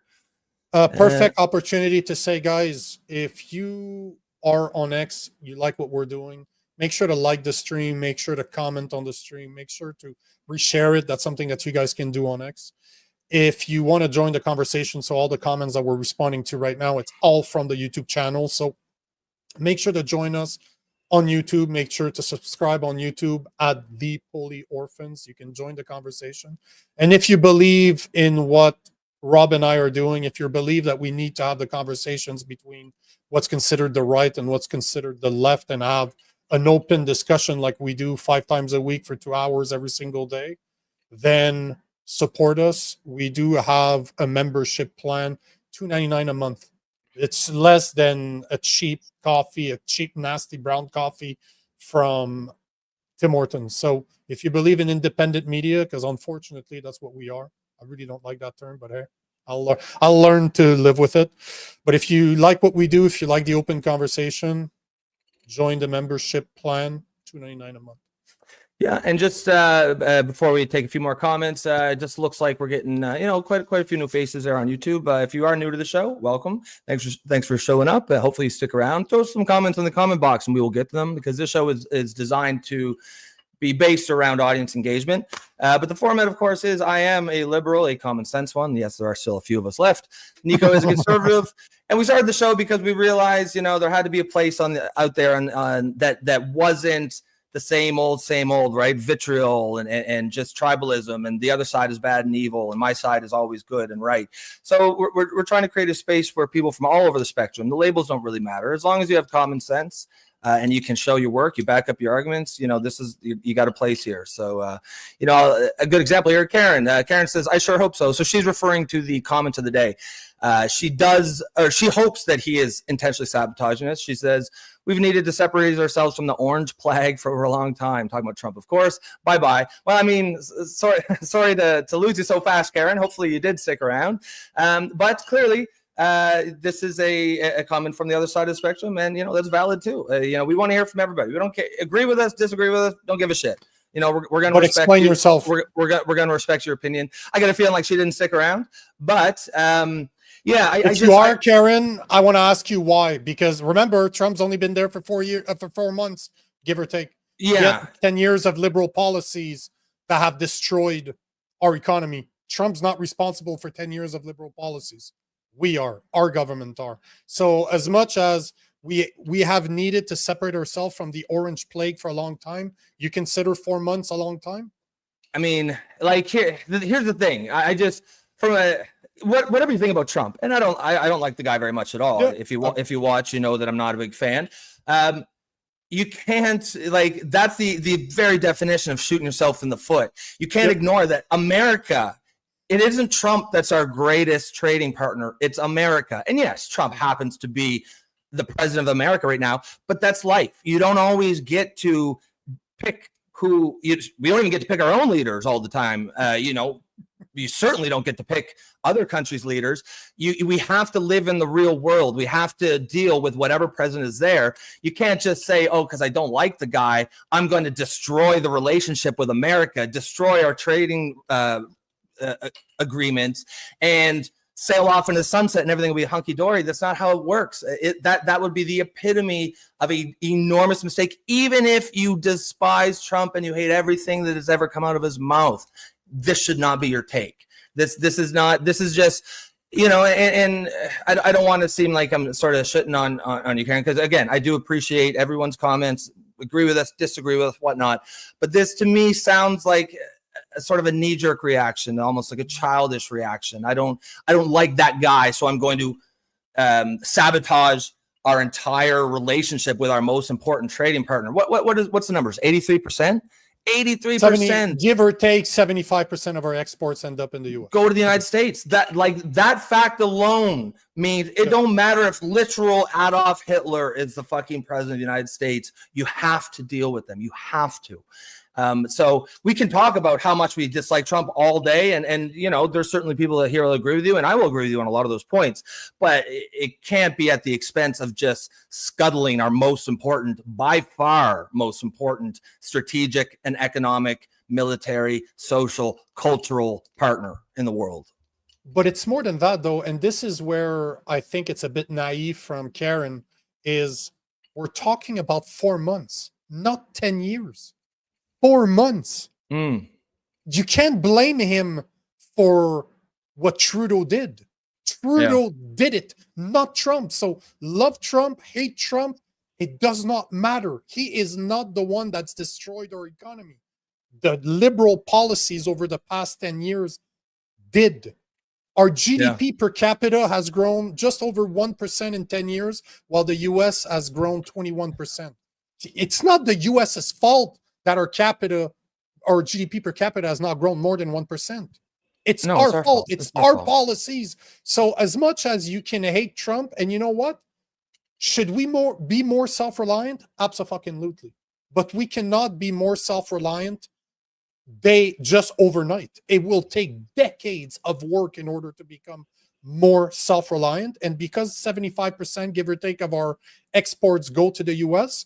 Perfect opportunity to say, guys, if you are on X, you like what we're doing, make sure to like the stream, make sure to comment on the stream, make sure to reshare it. That's something that you guys can do on X. If you want to join the conversation, so all the comments that we're responding to right now, it's all from the YouTube channel. So make sure to join us on YouTube. Make sure to subscribe on YouTube at the Poli Orphans. You can join the conversation. And if you believe in what Rob and I are doing, if you believe that we need to have the conversations between what's considered the right and what's considered the left, and have an open discussion like we do 5 times a week for 2 hours every single day, then support us. We do have a membership plan, $2.99 a month. It's less than a cheap coffee, a cheap, nasty brown coffee from Tim Hortons. So if you believe in independent media, because unfortunately that's what we are. I really don't like that term, but hey, I'll learn to live with it. But if you like what we do, if you like the open conversation, join the membership plan, $2.99 a month. Yeah, and just before we take a few more comments, it just looks like we're getting quite a few new faces there on YouTube. If you are new to the show, welcome. Thanks for showing up. Hopefully you stick around. Throw some comments in the comment box, and we will get to them, because this show is designed to be based around audience engagement. But the format, of course, is I am a liberal, a common sense one. Yes, there are still a few of us left. Nico is a conservative. And we started the show because we realized, there had to be a place out there that wasn't the same old, right? Vitriol and just tribalism, and the other side is bad and evil, and my side is always good and right. So we're trying to create a space where people from all over the spectrum, the labels don't really matter, as long as you have common sense and you can show your work, you back up your arguments. You got a place here. So a good example here, Karen. Karen says, "I sure hope so." So she's referring to the comment of the day. She hopes that he is intentionally sabotaging us. She says, "We've needed to separate ourselves from the orange plague for a long time." Talking about Trump, of course. Bye-bye. Well, I mean, sorry to lose you so fast, Karen. Hopefully you did stick around. But clearly, this is a comment from the other side of the spectrum, and that's valid too. We want to hear from everybody. We don't care, agree with us, disagree with us, don't give a shit. We're going to respect explain yourself. We're going to respect your opinion. I got a feeling like she didn't stick around, but Karen, I want to ask you why. Because remember, Trump's only been there for 4 months, give or take. Yeah, 10 years of liberal policies that have destroyed our economy. Trump's not responsible for 10 years of liberal policies. We are. Our government are. So as much as we have needed to separate ourselves from the orange plague for a long time, you consider 4 months a long time? I mean, like here's the thing. I just whatever you think about Trump, and I don't like the guy very much at all. Yeah. If you watch, you know that I'm not a big fan. You can't, that's the very definition of shooting yourself in the foot. You can't ignore that America. It isn't Trump that's our greatest trading partner. It's America. And yes, Trump happens to be the president of America right now, but that's life. You don't always get to pick we don't even get to pick our own leaders all the time. You certainly don't get to pick other countries' leaders. We have to live in the real world. We have to deal with whatever president is there. You can't just say, oh, because I don't like the guy, I'm going to destroy the relationship with America, destroy our trading agreements, and sail off into the sunset and everything will be hunky-dory. That's not how it works. That would be the epitome of an enormous mistake, even if you despise Trump and you hate everything that has ever come out of his mouth. This should not be your take. This is just, you know, and I don't want to seem like I'm sort of shitting on you, Karen, because again, I do appreciate everyone's comments, agree with us, disagree with us, whatnot. But this to me sounds like a sort of a knee-jerk reaction, almost like a childish reaction. I don't like that guy, so I'm going to sabotage our entire relationship with our most important trading partner. What's the numbers? 83%? 83%, give or take 75% of our exports end up in the US. Go to the United States. That fact alone means it don't matter if literal Adolf Hitler is the fucking president of the United States. You have to deal with them. You have to. So we can talk about how much we dislike Trump all day, and you know, there's certainly people that here will agree with you, and I will agree with you on a lot of those points, but it can't be at the expense of just scuttling our most important, by far most important strategic and economic, military, social, cultural partner in the world. But it's more than that, though, and this is where I think it's a bit naive from Karen, is we're talking about 4 months, not 10 years. 4 months. You can't blame him for what Trudeau did. Trudeau did it, not Trump. So love Trump, hate Trump, it does not matter. He is not the one that's destroyed our economy. The liberal policies over the past 10 years did. Our GDP per capita has grown just over 1% in 10 years, while the US has grown 21%. It's not the US's fault that our GDP per capita has not grown more than 1%. It's our fault. It's our policies. So as much as you can hate Trump, and you know what? Should we be more self-reliant? Absolutely. But we cannot be more self-reliant just overnight. It will take decades of work in order to become more self-reliant. And because 75%, give or take, of our exports go to the US,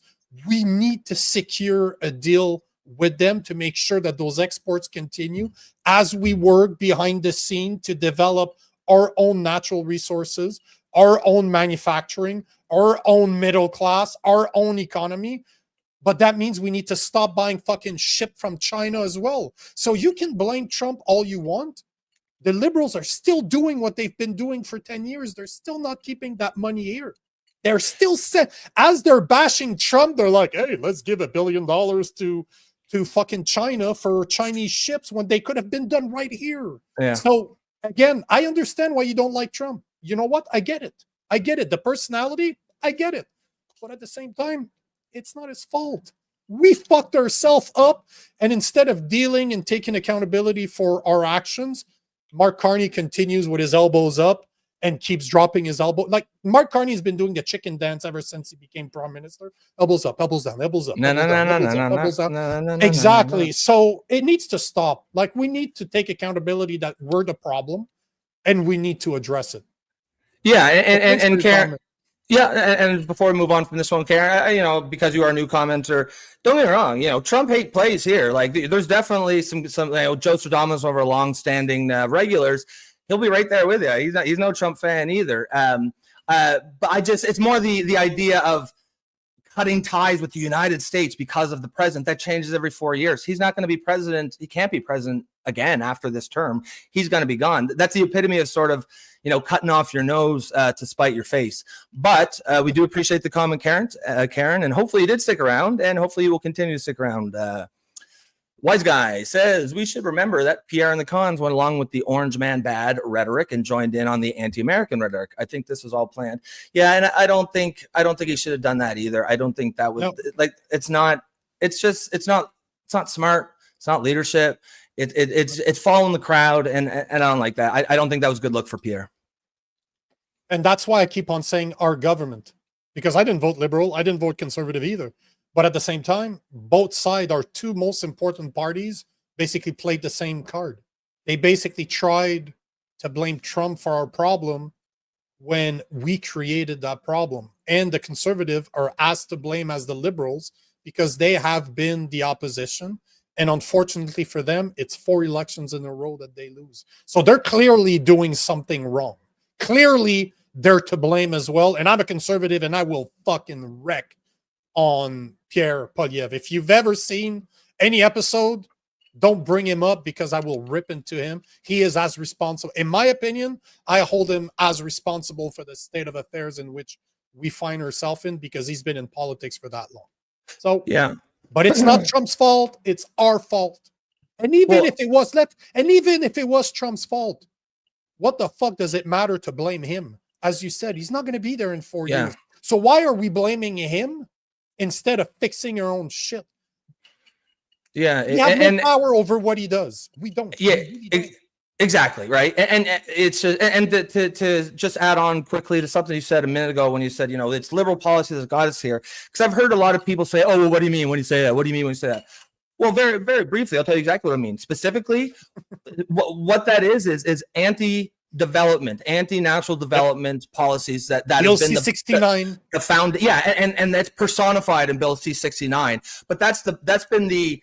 we need to secure a deal with them to make sure that those exports continue as we work behind the scene to develop our own natural resources, our own manufacturing, our own middle class, our own economy. But that means we need to stop buying fucking shit from China as well. So you can blame Trump all you want. The liberals are still doing what they've been doing for 10 years. They're still not keeping that money here. They're still as they're bashing Trump, they're like, hey, let's give $1 billion to fucking China for Chinese ships when they could have been done right here. Yeah. So again, I understand why you don't like Trump. You know what? I get it. I get it. The personality, I get it. But at the same time, it's not his fault. We fucked ourselves up. And instead of dealing and taking accountability for our actions, Mark Carney continues with his elbows up and keeps dropping his elbow. Like Mark Carney has been doing the chicken dance ever since he became prime minister. Elbows up, elbows down, elbows up. No. Exactly. So it needs to stop. Like we need to take accountability that we're the problem, and we need to address it. Yeah, and Karen. Yeah, and before we move on from this one, Karen, you know, because you are a new commenter, don't get me wrong, you know, Trump hate plays here. Like there's definitely some you know, Joe Stradamus over long-standing regulars. He'll be right there with you. He's no Trump fan either. But it's more the idea of cutting ties with the United States because of the president. That changes every 4 years. He's not going to be president. He can't be president again after this term. He's going to be gone. That's the epitome of sort of, you know, cutting off your nose to spite your face. But we do appreciate the comment, Karen, and hopefully you did stick around, and hopefully you will continue to stick around. Wise Guy says we should remember that Pierre and the Cons went along with the orange man bad rhetoric and joined in on the anti-American rhetoric. I think this was all planned. Yeah, and I don't think he should have done that either. I don't think that was like it's not smart. It's not leadership. It's following the crowd, and I don't like that. I don't think that was a good look for Pierre. And that's why I keep on saying our government, because I didn't vote liberal, I didn't vote conservative either. But at the same time, both sides, our two most important parties, basically played the same card. They basically tried to blame Trump for our problem when we created that problem. And the conservative are asked to blame as the liberals because they have been the opposition. And unfortunately for them, it's 4 elections in a row that they lose. So they're clearly doing something wrong. Clearly, they're to blame as well. And I'm a conservative, and I will fucking wreck on Pierre Poliev. If you've ever seen any episode, don't bring him up because I will rip into him. He is as responsible. In my opinion, I hold him as responsible for the state of affairs in which we find ourselves in because he's been in politics for that long. So, Yeah. But it's not Trump's fault. It's our fault. And even if it was Trump's fault, what the fuck does it matter to blame him? As you said, he's not going to be there in 4 years. So why are we blaming him instead of fixing our own shit? Yeah, We have no power over what he does. We don't. Yeah, We really don't. exactly, right. And it's to just add on quickly to something you said a minute ago when you said, it's liberal policy that got us here. Because I've heard a lot of people say, "Oh, well, what do you mean when you say that? What do you mean when you say that?" Well, very, very briefly, I'll tell you exactly what I mean. Specifically, what that is anti-development, anti-natural development policies that Bill has been C-69. the found, and that's personified in Bill C-69. But that's been the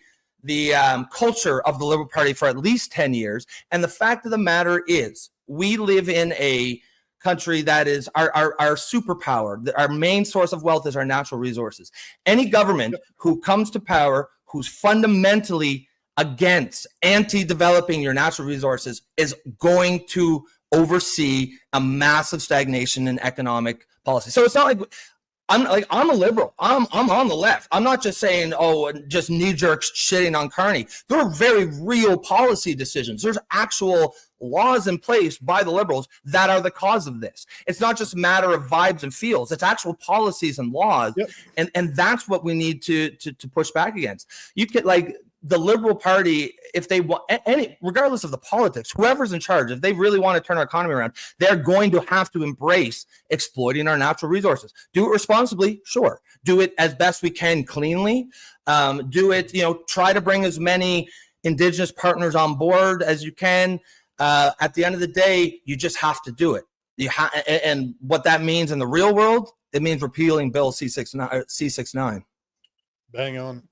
culture of the Liberal Party for at least 10 years. And the fact of the matter is, we live in a country that is our superpower. Our main source of wealth is our natural resources. Any government who comes to power who's fundamentally against anti-developing your natural resources is going to oversee a massive stagnation in economic policy. So it's not like I'm a liberal. I'm on the left. I'm not just saying, just knee-jerk shitting on Carney. There are very real policy decisions. There's actual laws in place by the liberals that are the cause of this. It's not just a matter of vibes and feels. It's actual policies and laws. Yep. And that's what we need to push back against. You could the Liberal Party, if they want regardless of the politics, whoever's in charge, if they really want to turn our economy around, they're going to have to embrace exploiting our natural resources. Do it responsibly, sure. Do it as best we can cleanly. Do it, try to bring as many Indigenous partners on board as you can. At the end of the day, you just have to do it. And what that means in the real world, it means repealing Bill C-69. Bang on.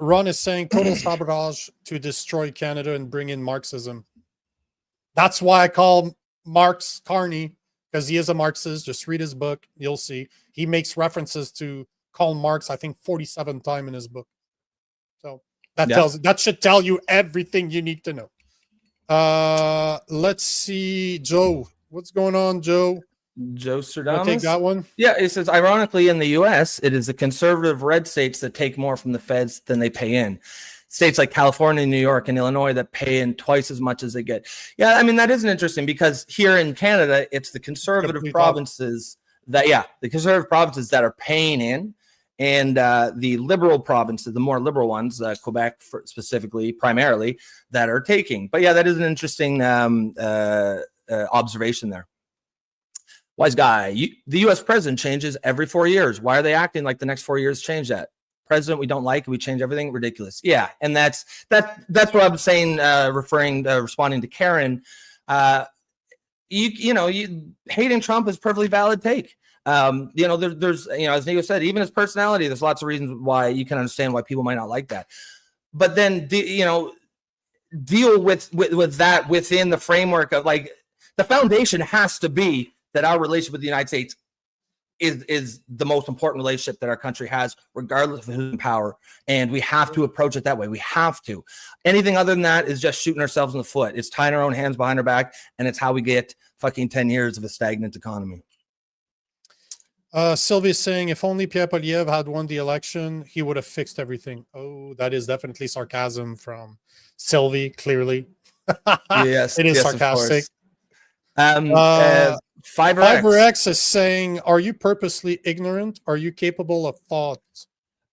Ron is saying total sabotage to destroy Canada and bring in Marxism. That's why I call Mark Carney, because he is a Marxist. Just read his book. You'll see. He makes references to Karl Marx, I think 47 times in his book. So that should tell you everything you need to know. Let's see. Joe. What's going on, Joe? Joe Stradamus. Take that one. Yeah, it says, ironically, in the U.S., it is the conservative red states that take more from the feds than they pay in. States like California, New York, and Illinois that pay in twice as much as they get. Yeah, I mean, that isn't interesting because here in Canada, it's the conservative provinces that are paying in, and the liberal provinces, the more liberal ones, Quebec specifically, primarily, that are taking. But yeah, that is an interesting observation there. Wise guy, the U.S. president changes every 4 years. Why are they acting like the next 4 years change that? President we don't like, we change everything. Ridiculous. Yeah, and that's what I'm saying. Responding to Karen, hating Trump is a perfectly valid take. There's as Nico said, even his personality, there's lots of reasons why you can understand why people might not like that. But then deal with that within the framework of the foundation has to be that our relationship with the United States is the most important relationship that our country has, regardless of who's in power. And we have to approach it that way. We have to. Anything other than that is just shooting ourselves in the foot. It's tying our own hands behind our back, and it's how we get fucking 10 years of a stagnant economy. Sylvia's saying, if only Pierre Poliev had won the election, he would have fixed everything. Oh, that is definitely sarcasm from Sylvie, clearly. Yes, it is sarcastic. Fiverr is saying, are you purposely ignorant? Are you capable of thought?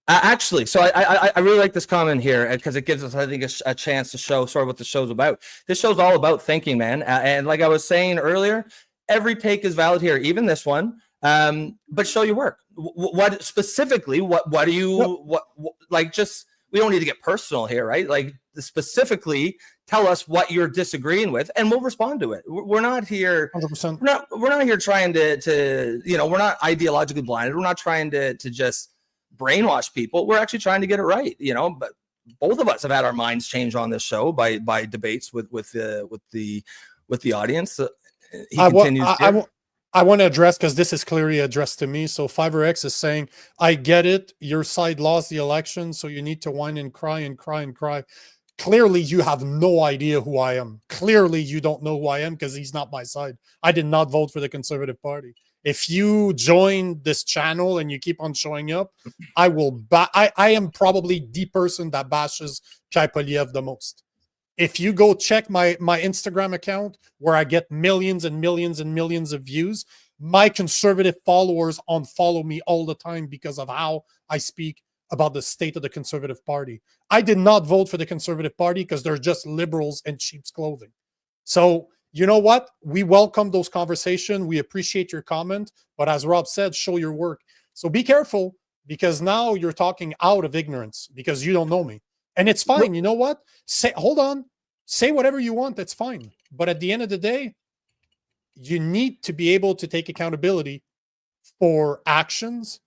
Actually, so I really like this comment here because it gives us, I think, a chance to show sort of what the show's about. This show's all about thinking, man. And like I was saying earlier, every take is valid here, even this one. But show your work. What specifically? What do you? What like? Just we don't need to get personal here, right? Like specifically tell us what you're disagreeing with and we'll respond to it. We're not here 100%. we're not here trying to we're not ideologically blinded. We're not trying to just brainwash people. We're actually trying to get it right, but both of us have had our minds changed on this show by debates with the audience. I want to address, because this is clearly addressed to me. So FiverX is saying, I get it. Your side lost the election, so you need to whine and cry and cry and cry. Clearly, you have no idea who I am. Clearly, you don't know who I am because he's not my side. I did not vote for the Conservative Party. If you join this channel and you keep on showing up, I will. I am probably the person that bashes Pierre Poilievre the most. If you go check my Instagram account, where I get millions and millions and millions of views, my conservative followers unfollow me all the time because of how I speak about the state of the Conservative Party. I did not vote for the Conservative Party because they're just liberals and sheep's clothing. So you know what? We welcome those conversations. We appreciate your comment. But as Rob said, show your work. So be careful, because now you're talking out of ignorance because you don't know me. And it's fine. You know what? Hold on. Say whatever you want. That's fine. But at the end of the day, you need to be able to take accountability for actions.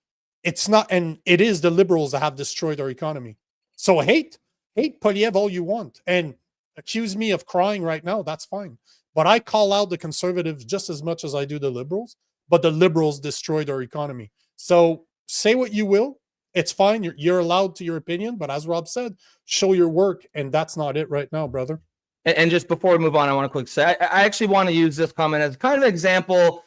It's not, and it is the liberals that have destroyed our economy. So hate Poilievre all you want and accuse me of crying right now. That's fine. But I call out the conservatives just as much as I do the liberals. But the liberals destroyed our economy. So say what you will. It's fine. You're allowed to your opinion. But as Rob said, show your work. And that's not it right now, brother. And just before we move on, I want to quickly say, I actually want to use this comment as kind of an example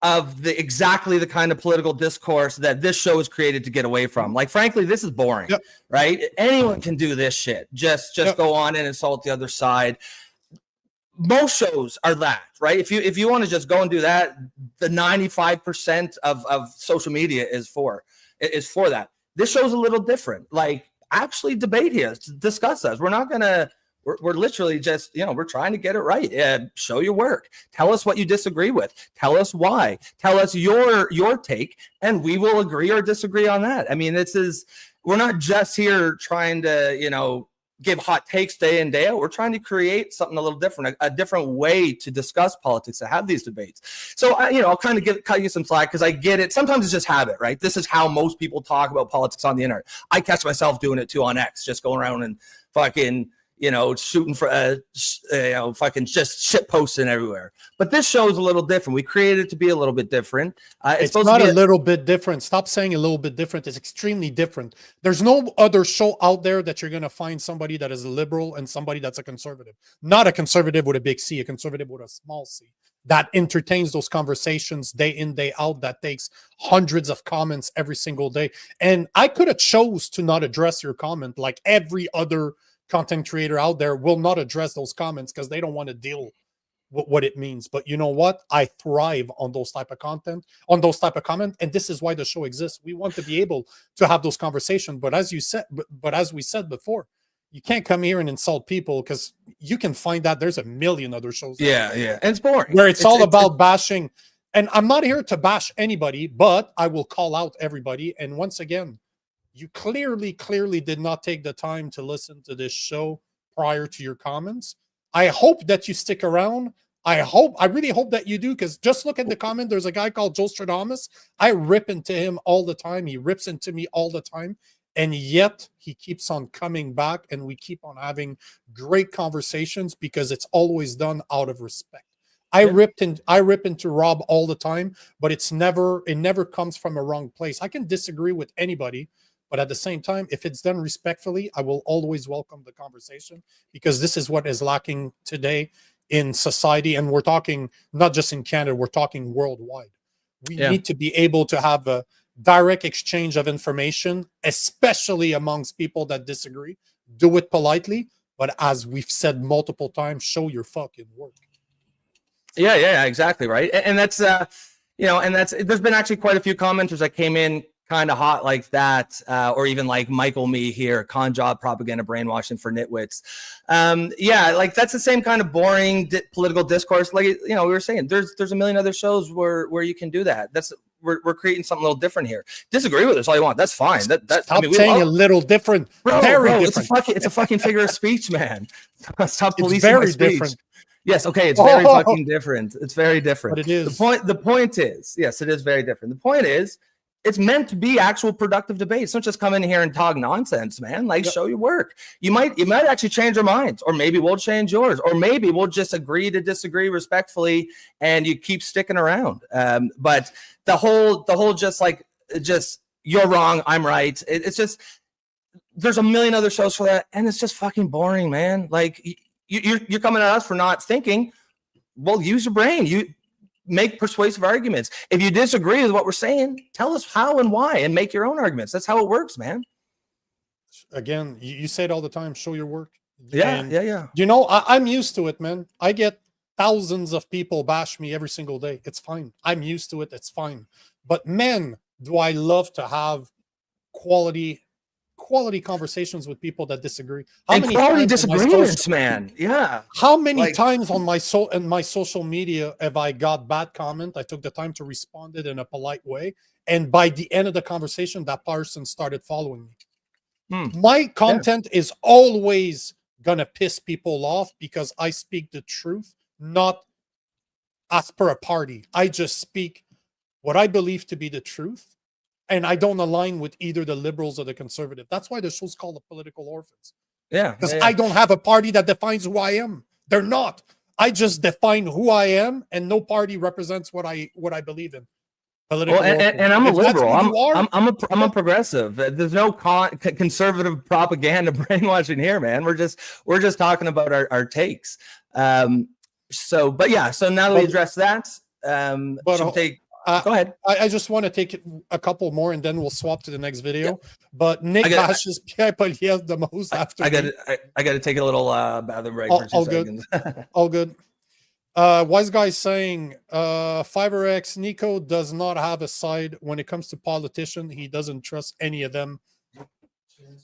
of exactly the kind of political discourse that this show is created to get away from. Like, frankly, this is boring, right? Anyone can do this shit. Just go on and insult the other side. Most shows are that, right? If you want to just go and do that, the 95% of social media is for that. This show's a little different. Like, actually debate here, discuss us. We're not gonna. We're literally just, we're trying to get it right. Show your work. Tell us what you disagree with. Tell us why. Tell us your take, and we will agree or disagree on that. I mean, we're not just here trying to, give hot takes day in, day out. We're trying to create something a little different, a different way to discuss politics, to have these debates. So, I'll kind of cut you some slack because I get it. Sometimes it's just habit, right? This is how most people talk about politics on the internet. I catch myself doing it too on X, just going around and fucking shooting for fucking just shit posting everywhere. But this show is a little different. We created it to be a little bit different. It's not a little bit different. Stop saying a little bit different. It's extremely different. There's no other show out there that you're going to find somebody that is a liberal and somebody that's a conservative. Not a conservative with a big C, a conservative with a small c. That entertains those conversations day in, day out, that takes hundreds of comments every single day. And I could have chose to not address your comment, like every other content creator out there will not address those comments because they don't want to deal with what it means. But you know what? I thrive on those type of content, on those type of comment, and this is why the show exists. We want to be able to have those conversations. But as you said, but as we said before, you can't come here and insult people because you can find that there's a million other shows. Yeah. And it's boring. Where it's all about bashing. And I'm not here to bash anybody, but I will call out everybody. And once again, you clearly did not take the time to listen to this show prior to your comments. I hope that you stick around. I really hope that you do, because just look at the comment. There's a guy called Joe Stradamus. I rip into him all the time. He rips into me all the time. And yet he keeps on coming back, and we keep on having great conversations because it's always done out of respect. I rip into Rob all the time, but it never comes from a wrong place. I can disagree with anybody, but at the same time, if it's done respectfully, I will always welcome the conversation, because this is what is lacking today in society. And we're talking not just in Canada, we're talking worldwide. We need to be able to have a direct exchange of information, especially amongst people that disagree. Do it politely, but as we've said multiple times, show your fucking work. Yeah, exactly, right. And that's there's been actually quite a few commenters that came in kind of hot like that, or even like Michael Me here, con job, propaganda, brainwashing for nitwits. Like that's the same kind of boring political discourse. Like, we were saying, there's a million other shows where you can do that. That's we're creating something a little different here. Disagree with us all you want. That's fine. Stop saying a little different. Very different. It's a fucking figure of speech, man. Stop policing It's very my speech. different. Yes, okay, it's very fucking different. It's very different. But it is. The point is, yes, it is very different. The point is, it's meant to be actual productive debates. Don't just come in here and talk nonsense, man. Like, show your work. You might actually change our minds, or maybe we'll change yours, or maybe we'll just agree to disagree respectfully, and you keep sticking around. But the whole just you're wrong, I'm right. It's just, there's a million other shows for that, and it's just fucking boring, man. Like, you're coming at us for not thinking. Well, use your brain. You make persuasive arguments. If you disagree with what we're saying, tell us how and why, and make your own arguments. That's how it works, man. Again, you say it all the time. Show your work. Yeah. You know, I'm used to it, man. I get thousands of people bash me every single day. It's fine. I'm used to it. It's fine. But man, do I love to have quality conversations with people that disagree. How many quality disagreements, man? Yeah. How many times on my social media have I got bad comment? I took the time to respond it in a polite way, and by the end of the conversation, that person started following me. My content is always gonna piss people off because I speak the truth, not as per a party. I just speak what I believe to be the truth. And I don't align with either the liberals or the conservative. That's why the show's called The Political Orphans. Yeah. Because I don't have a party that defines who I am. They're not. I just define who I am, and no party represents what I believe in. Political and I'm a liberal. I'm a progressive. There's no conservative propaganda brainwashing here, man. We're just talking about our takes. So now that we address that, go ahead. I just want to take a couple more, and then we'll swap to the next video. Yeah. But Nick bashes Pierre Poilievre the most after. I got to take a little bathroom break. For 2 seconds. All good. Wise guy saying, Fiverr X Nico does not have a side when it comes to politicians. He doesn't trust any of them.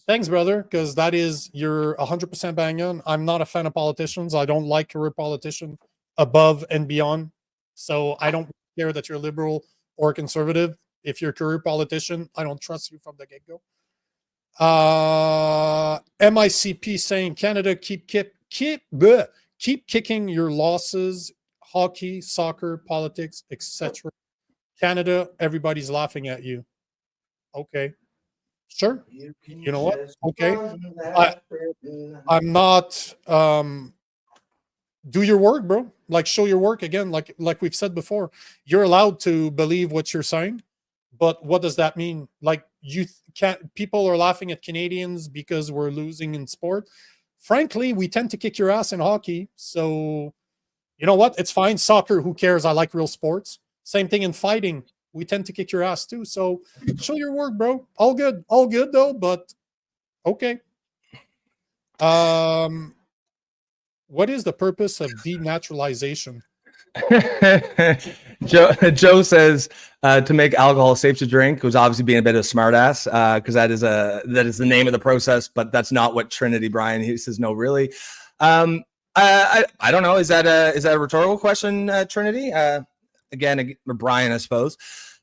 Thanks, brother, because you're 100% bang on. I'm not a fan of politicians. I don't like career politician above and beyond. So I don't care that you're liberal or conservative. If you're a career politician, I don't trust you from the get-go. MICP saying Canada keep kicking your losses, hockey, soccer, politics, etc. Canada, everybody's laughing at you. Okay. Sure. You know what? Okay. I'm not do your work, bro. Like, show your work again. Like we've said before, you're allowed to believe what you're saying, but what does that mean? Like, you can't. People are laughing at Canadians because we're losing in sport. Frankly, we tend to kick your ass in hockey. So, you know what? It's fine. Soccer, who cares? I like real sports. Same thing in fighting. We tend to kick your ass too. So, show your work, bro. All good though. But okay. What is the purpose of denaturalization? Joe says to make alcohol safe to drink, who's obviously being a bit of a smartass, because that is the name of the process, but that's not what Trinity, Brian. He says no, really. I don't know. Is that a rhetorical question, Trinity? Again, or Brian, I suppose.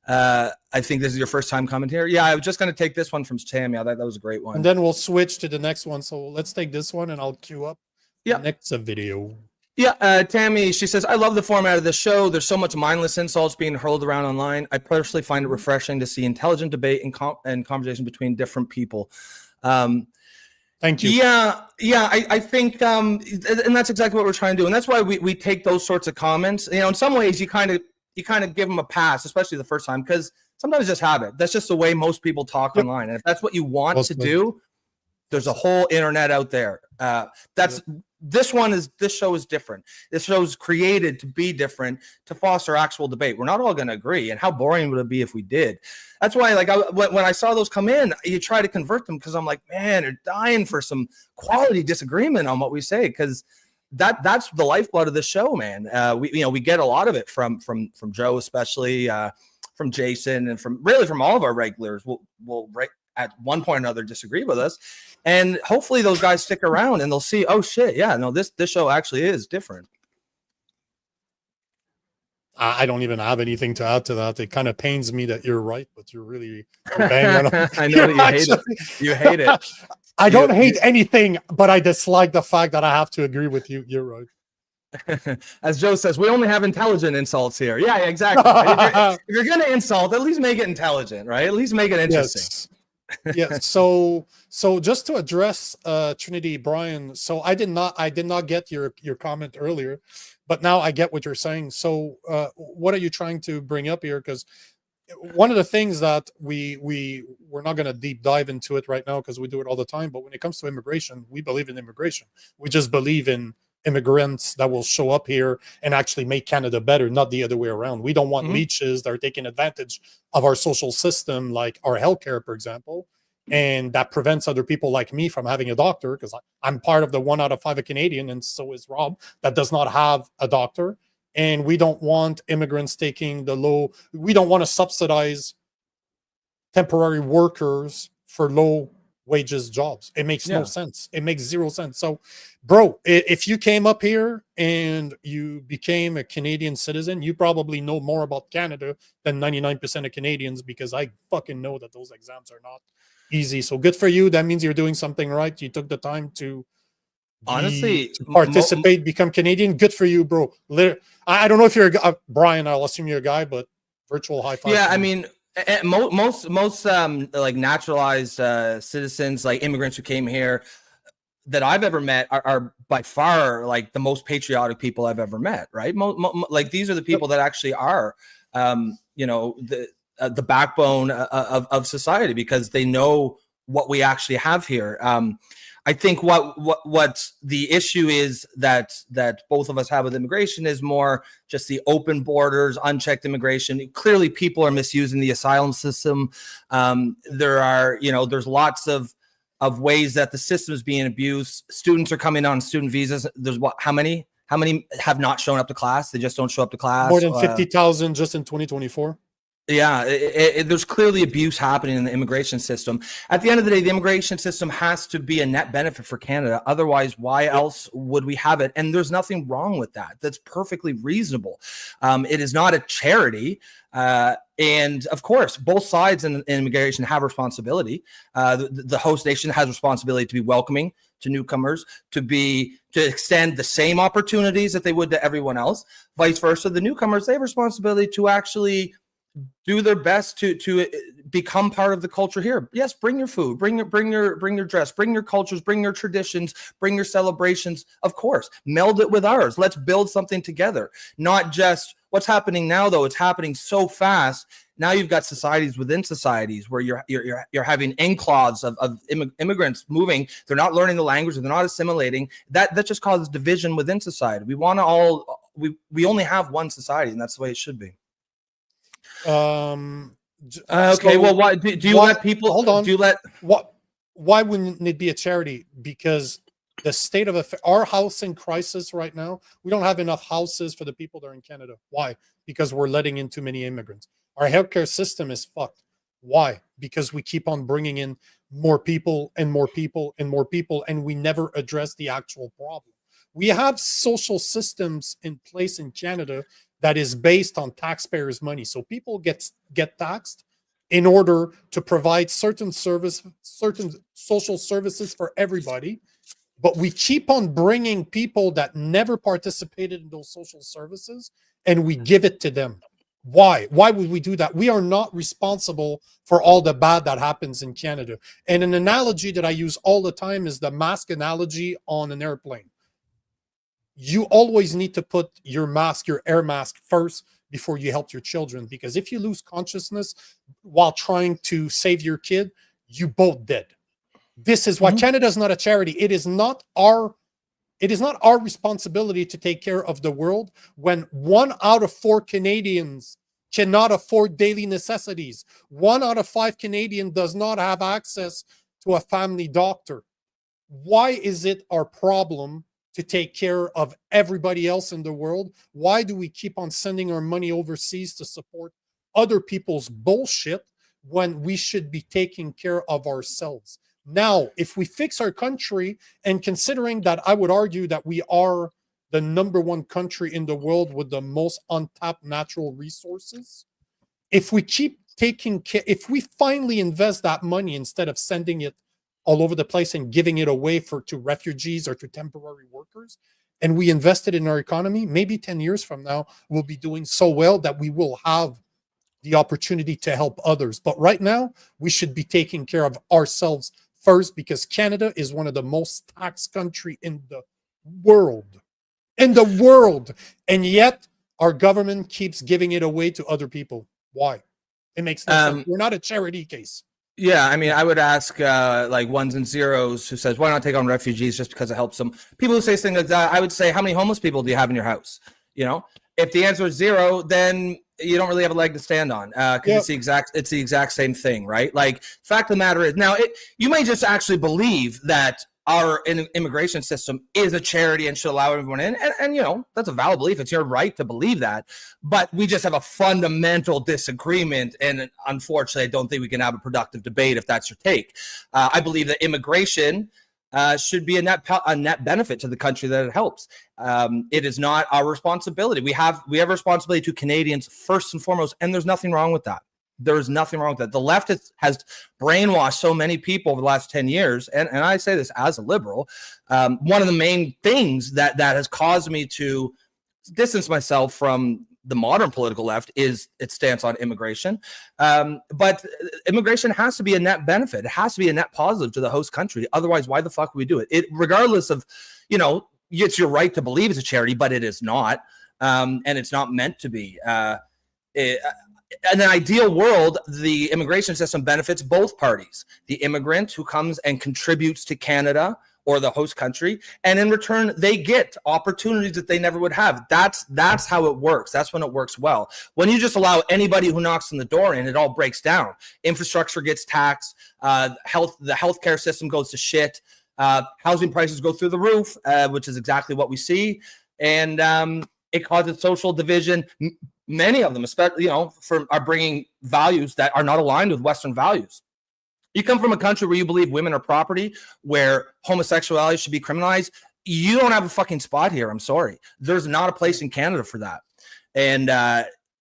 I think this is your first time coming here. Yeah, I was just going to take this one from Tammy. I thought that was a great one. And then we'll switch to the next one. So let's take this one, and I'll queue up. Yeah, next video. Yeah, Tammy, she says, I love the format of the show. There's so much mindless insults being hurled around online. I personally find it refreshing to see intelligent debate and conversation between different people. Thank you. Yeah, I think, and that's exactly what we're trying to do. And that's why we take those sorts of comments. You know, in some ways, you kind of give them a pass, especially the first time, because sometimes it's just habit. That's just the way most people talk online. And if that's what you want to do, there's a whole internet out there. This show is different. This show is created to be different, to foster actual debate. We're not all going to agree, and how boring would it be if we did? That's why, like, when I saw those come in, you try to convert them, because I'm like, man, they're dying for some quality disagreement on what we say, because that's the lifeblood of the show, man. We get a lot of it from Joe, especially from Jason, and from all of our regulars. We'll at one point or another disagree with us, and hopefully those guys stick around and they'll see, oh shit, yeah, no, this show actually is different. I don't even have anything to add to that. It kind of pains me that you're right, but you're banging on. I know that you hate it. You hate it. I don't hate anything, but I dislike the fact that I have to agree with you. You're right. As Joe says, we only have intelligent insults here. Yeah, exactly. Right? If you're going to insult, at least make it intelligent, right? At least make it interesting. Yes. So just to address Trinity, Brian. So I did not get your comment earlier, but now I get what you're saying. So what are you trying to bring up here? Because one of the things that we're not going to deep dive into it right now because we do it all the time. But when it comes to immigration, we believe in immigration. We just believe in immigrants that will show up here and actually make Canada better, not the other way around. We don't want leeches that are taking advantage of our social system, like our healthcare, for example, and that prevents other people like me from having a doctor, because I'm part of the 1 out of 5 Canadian, and so is Rob, that does not have a doctor. And we don't want immigrants taking we don't want to subsidize temporary workers for low wages jobs. It makes no sense. It makes zero sense. So, bro, if you came up here and you became a Canadian citizen, you probably know more about Canada than 99% of Canadians, because I fucking know that those exams are not easy. So good for you. That means you're doing something right. You took the time to honestly participate, become Canadian. Good for you, bro. I don't know if you're Brian. I'll assume you're a guy, but virtual high five. Yeah, I mean, most like naturalized citizens, like immigrants who came here that I've ever met are by far like the most patriotic people I've ever met, right? Like these are the people that actually are the backbone of society, because they know what we actually have here. I think what the issue is that both of us have with immigration is more just the open borders, unchecked immigration. Clearly, people are misusing the asylum system. There's lots of ways that the system is being abused. Students are coming on student visas. There's how many have not shown up to class? They just don't show up to class. More than 50,000 just in 2024. Yeah, there's clearly abuse happening in the immigration system. At the end of the day, the immigration system has to be a net benefit for Canada. Otherwise, why else would we have it? And there's nothing wrong with that. That's perfectly reasonable. It is not a charity. And of course, both sides in immigration have responsibility. The host nation has responsibility to be welcoming to newcomers, to extend the same opportunities that they would to everyone else. Vice versa, the newcomers, they have responsibility to actually do their best to become part of the culture here. Yes, bring your food, bring your dress, bring your cultures, bring your traditions, bring your celebrations. Of course, meld it with ours. Let's build something together. Not just what's happening now, though. It's happening so fast. Now you've got societies within societies where you're having enclaves of immigrants moving. They're not learning the language. They're not assimilating. That just causes division within society. We only have one society, and that's the way it should be. Okay. Well, why do you let people hold on? Do you let why wouldn't it be a charity? Because the state of our housing crisis right now, we don't have enough houses for the people that are in Canada. Why? Because we're letting in too many immigrants. Our healthcare system is fucked. Why? Because we keep on bringing in more people and more people and more people, and we never address the actual problem. We have social systems in place in Canada that is based on taxpayers' money. So people get taxed in order to provide certain social services for everybody. But we keep on bringing people that never participated in those social services, and we give it to them. Why? Why would we do that? We are not responsible for all the bad that happens in Canada. And an analogy that I use all the time is the mask analogy on an airplane. You always need to put your mask, your air mask first before you help your children. Because if you lose consciousness while trying to save your kid, you both dead. This is why Canada is not a charity. It is not our responsibility to take care of the world when 1 out of 4 Canadians cannot afford daily necessities. 1 out of 5 Canadians does not have access to a family doctor. Why is it our problem to take care of everybody else in the world? Why do we keep on sending our money overseas to support other people's bullshit when we should be taking care of ourselves? Now, if we fix our country, and considering that I would argue that we are the #1 country in the world with the most untapped natural resources. If we keep taking care, if we finally invest that money instead of sending it all over the place and giving it away to refugees or to temporary workers, and we invest it in our economy, maybe 10 years from now, we'll be doing so well that we will have the opportunity to help others. But right now, we should be taking care of ourselves first, because Canada is one of the most taxed country in the world. In the world. And yet, our government keeps giving it away to other people. Why? It makes no sense. We're not a charity case. Yeah, I mean, I would ask like ones and zeros who says, why not take on refugees just because it helps them? People who say things like that, I would say, how many homeless people do you have in your house? You know, if the answer is 0, then you don't really have a leg to stand on, because it's the exact same thing, right? Like, fact of the matter is, now you may just actually believe that our immigration system is a charity and should allow everyone in, and you know, that's a valid belief. It's your right to believe that, but we just have a fundamental disagreement, and unfortunately, I don't think we can have a productive debate if that's your take. I believe that immigration should be a net benefit to the country that it helps. It is not our responsibility. We have a responsibility to Canadians first and foremost, and there's nothing wrong with that. There's nothing wrong with that. The left has brainwashed so many people over the last 10 years, and I say this as a liberal. One of the main things that has caused me to distance myself from the modern political left is its stance on immigration. But immigration has to be a net benefit. It has to be a net positive to the host country. Otherwise, why the fuck would we do it? Regardless of, you know, it's your right to believe it's a charity, but it is not. And it's not meant to be. In an ideal world, the immigration system benefits both parties. The immigrant who comes and contributes to Canada or the host country, and in return, they get opportunities that they never would have. That's how it works. That's when it works well. When you just allow anybody who knocks on the door in, it all breaks down. Infrastructure gets taxed. The healthcare system goes to shit. Housing prices go through the roof, which is exactly what we see, and it causes social division. Many of them, especially, you know, are bringing values that are not aligned with Western values. You come from a country where you believe women are property, where homosexuality should be criminalized. You don't have a fucking spot here. I'm sorry. There's not a place in Canada for that. And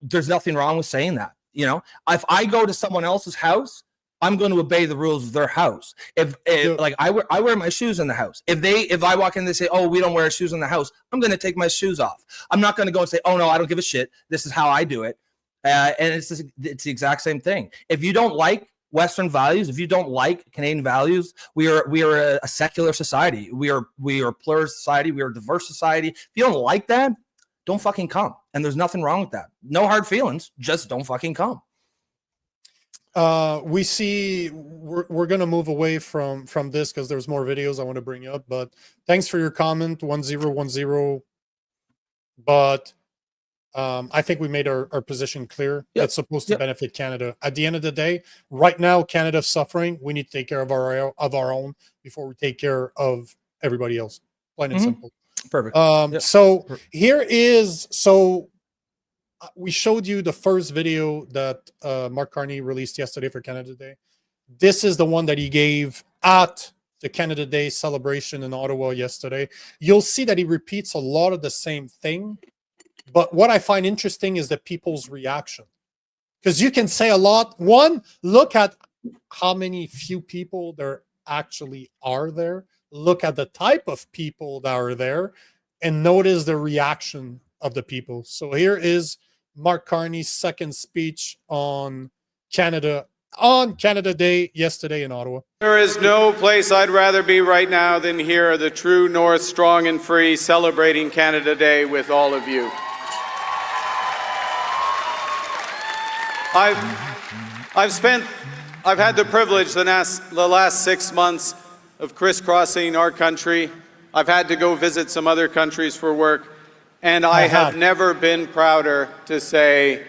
there's nothing wrong with saying that. You know, if I go to someone else's house, I'm going to obey the rules of their house. If like I wear my shoes in the house. If I walk in and they say, oh, we don't wear shoes in the house, I'm going to take my shoes off. I'm not going to go and say, oh no, I don't give a shit. This is how I do it. And it's the exact same thing. If you don't like Western values, if you don't like Canadian values, we are a secular society. We are a pluralist society. We are a diverse society. If you don't like that, don't fucking come. And there's nothing wrong with that. No hard feelings. Just don't fucking come. We see we're going to move away from this because there's more videos I want to bring up, but thanks for your comment 1010. But I think we made our position clear. Yep. It's supposed to benefit Canada. At the end of the day, right now Canada's suffering. We need to take care of our own before we take care of everybody else. Plain and simple. Perfect. So here is we showed you the first video that Mark Carney released yesterday for Canada Day. This is the one that he gave at the Canada Day celebration in Ottawa yesterday. You'll see that he repeats a lot of the same thing. But what I find interesting is the people's reaction. Because you can say a lot. One, look at how many few people there actually are there. Look at the type of people that are there. And notice the reaction of the people. So here is Mark Carney's second speech on Canada Day yesterday in Ottawa. There is no place I'd rather be right now than here, the true North, strong and free, celebrating Canada Day with all of you. I've had the privilege the last 6 months of crisscrossing our country. I've had to go visit some other countries for work. And I have never been prouder to say,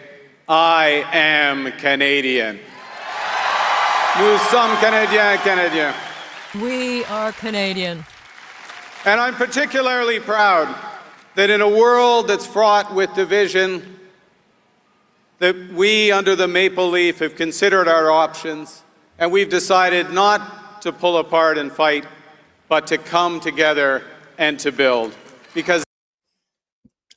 I am Canadian. Nous sommes Canadiens. We are Canadian. And I'm particularly proud that in a world that's fraught with division, that we, under the maple leaf, have considered our options, and we've decided not to pull apart and fight, but to come together and to build. Because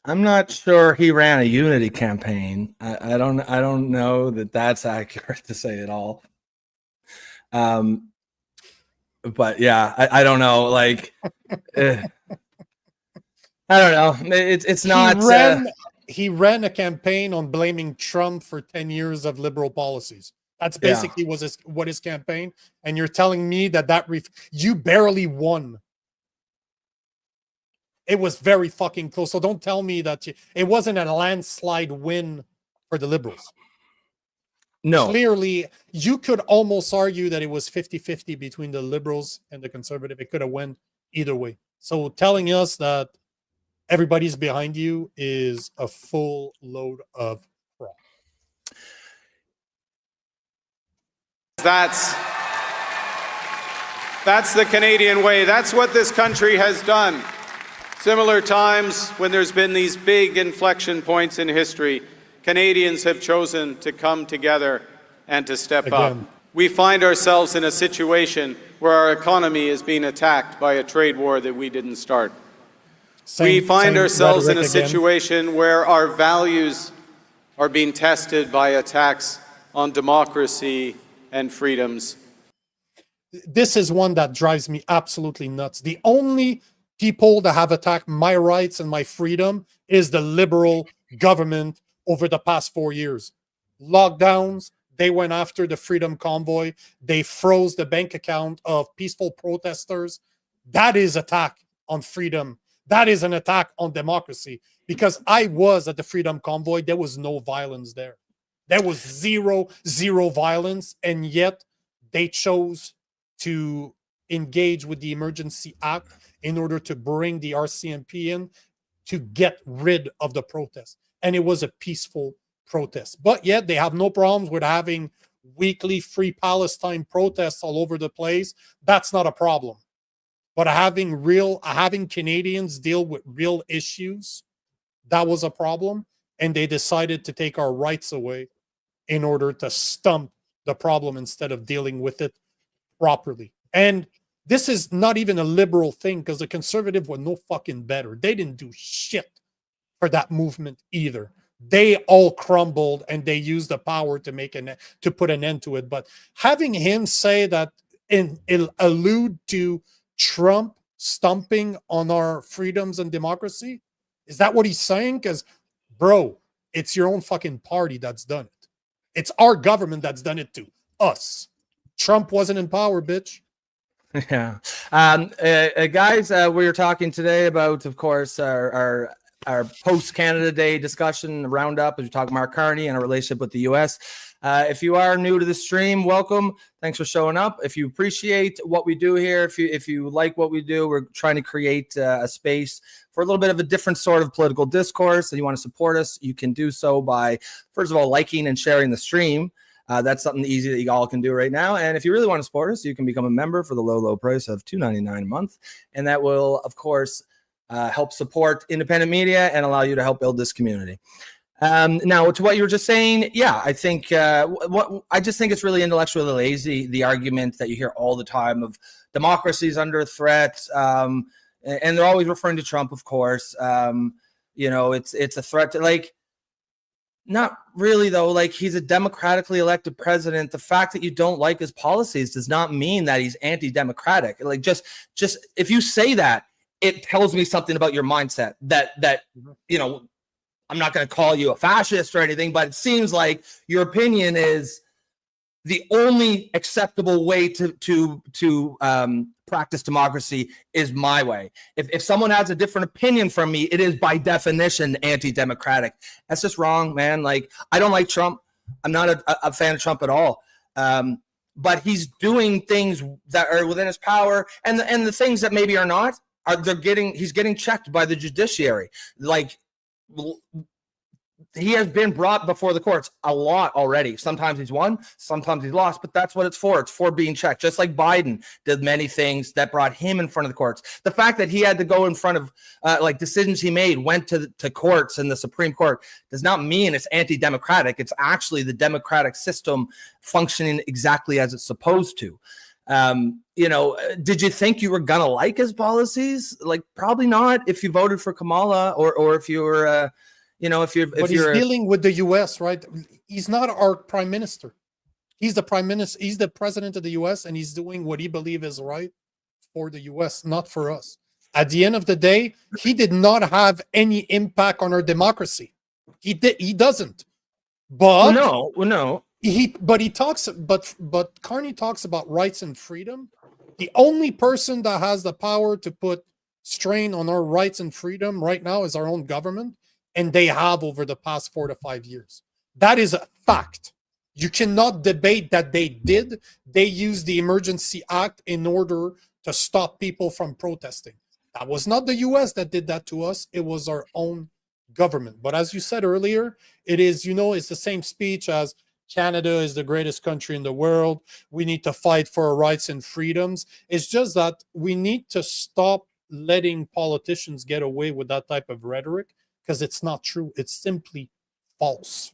I'm not sure he ran a unity campaign. I don't know that that's accurate to say at all. But yeah, I don't know. Like, I don't know. It's not. He ran a campaign on blaming Trump for 10 years of liberal policies. That's basically what his campaign. And you're telling me that you barely won. It was very fucking close. So don't tell me that it wasn't a landslide win for the liberals. No. Clearly, you could almost argue that it was 50-50 between the liberals and the conservative. It could have went either way. So telling us that everybody's behind you is a full load of crap. That's the Canadian way. That's what this country has done. Similar times when there's been these big inflection points in history, Canadians have chosen to come together and to step up. We find ourselves in a situation where our economy is being attacked by a trade war that we didn't start. We find ourselves in a situation where our values are being tested by attacks on democracy and freedoms. This is one that drives me absolutely nuts. The only people that have attacked my rights and my freedom is the liberal government over the past 4 years. Lockdowns, they went after the Freedom Convoy. They froze the bank account of peaceful protesters. That is attack on freedom. That is an attack on democracy. Because I was at the Freedom Convoy, there was no violence there. There was zero violence, and yet they chose to engage with the Emergency Act in order to bring the RCMP in to get rid of the protest. And it was a peaceful protest. But yet they have no problems with having weekly Free Palestine protests all over the place. That's not a problem. But having Canadians deal with real issues, that was a problem. And they decided to take our rights away in order to stump the problem instead of dealing with it properly. And this is not even a liberal thing, because the conservative were no fucking better. They didn't do shit for that movement either. They all crumbled, and they used the power to put an end to it. But having him say that and allude to Trump stumping on our freedoms and democracy, is that what he's saying? Because, bro, it's your own fucking party that's done it. It's our government that's done it to us. Trump wasn't in power, bitch. Yeah. Guys, we were talking today about, of course, our post-Canada Day discussion roundup as we talk Mark Carney and our relationship with the U.S. If you are new to the stream, welcome. Thanks for showing up. If you appreciate what we do here, if you like what we do, we're trying to create a space for a little bit of a different sort of political discourse, and you want to support us, you can do so by, first of all, liking and sharing the stream. That's something easy that you all can do right now. And if you really want to support us, you can become a member for the low price of $2.99 a month. And that will, of course, help support independent media and allow you to help build this community. Now, to what you were just saying, yeah, I think I just think it's really intellectually lazy, the argument that you hear all the time of democracy is under threat. And they're always referring to Trump, of course. It's a threat to, like, not really, though. Like, he's a democratically elected president. The fact that you don't like his policies does not mean that he's anti-democratic. Like, just if you say that, it tells me something about your mindset that I'm not going to call you a fascist or anything, but it seems like your opinion is the only acceptable way to practice democracy is my way. If someone has a different opinion from me, it is by definition anti-democratic. That's just wrong, man. Like, I don't like Trump. I'm not a fan of Trump at all. But he's doing things that are within his power, and the things that maybe are not, he's getting checked by the judiciary. Like, he has been brought before the courts a lot already. Sometimes he's won, sometimes he's lost, but that's what it's for. It's for being checked. Just like Biden did many things that brought him in front of the courts. The fact that he had to go in front of decisions he made, went to courts and the Supreme Court, does not mean it's anti-democratic. It's actually the democratic system functioning exactly as it's supposed to. Did you think you were gonna like his policies? Like, probably not if you voted for Kamala, or if you were, But he's dealing with the U.S., right? He's not our prime minister. He's the prime minister. He's the president of the U.S., and he's doing what he believes is right for the U.S., not for us. At the end of the day, he did not have any impact on our democracy. He doesn't. But no. But Carney talks about rights and freedom. The only person that has the power to put strain on our rights and freedom right now is our own government, and they have over the past 4 to 5 years. That is a fact. You cannot debate that they did. They used the Emergency Act in order to stop people from protesting. That was not the US that did that to us. It was our own government. But as you said earlier, it is, it's the same speech as Canada is the greatest country in the world. We need to fight for our rights and freedoms. It's just that we need to stop letting politicians get away with that type of rhetoric, because it's not true. It's simply false.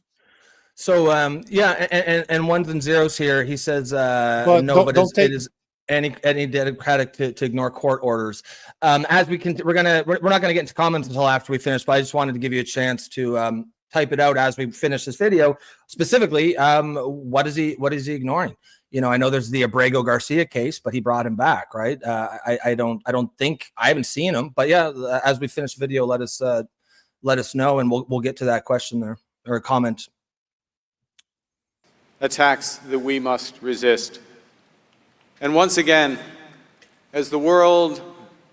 So and ones and zeros here. He says But no, but don't take it is any democratic to ignore court orders. As we can, we're not gonna get into comments until after we finish. But I just wanted to give you a chance to type it out as we finish this video. Specifically, what is he ignoring? I know there's the Abrego Garcia case, but he brought him back, right? I don't think, I haven't seen him, but yeah, as we finish the video, let us know, and we'll get to that question there, or a comment. Attacks that we must resist. And once again, as the world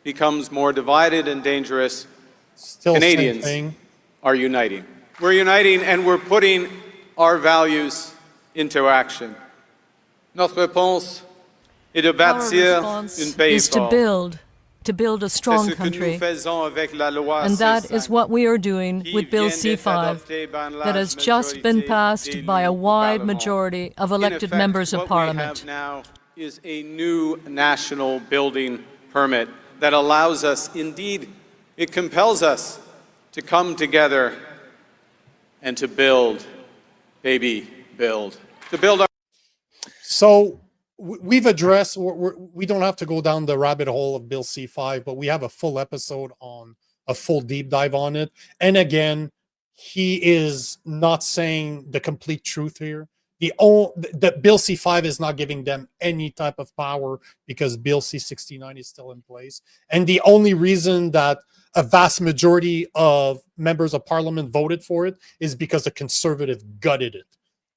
becomes more divided and dangerous, still Canadians are uniting. We're uniting, and we're putting our values into action. Notre réponse est de bâtir un pays is to fort. build a strong country. And that is what we are doing with Bill C-5, that has just been passed by a wide majority of elected members of Parliament. What we have now is a new national building permit that allows us, indeed, it compels us to come together and to build, baby, build. To build our... So we've addressed, we don't have to go down the rabbit hole of Bill C-5, but we have a full episode on a full deep dive on it. And again, he is not saying the complete truth here. The Bill C-5 is not giving them any type of power, because Bill C-69 is still in place. And the only reason that a vast majority of members of Parliament voted for it is because the Conservative gutted it.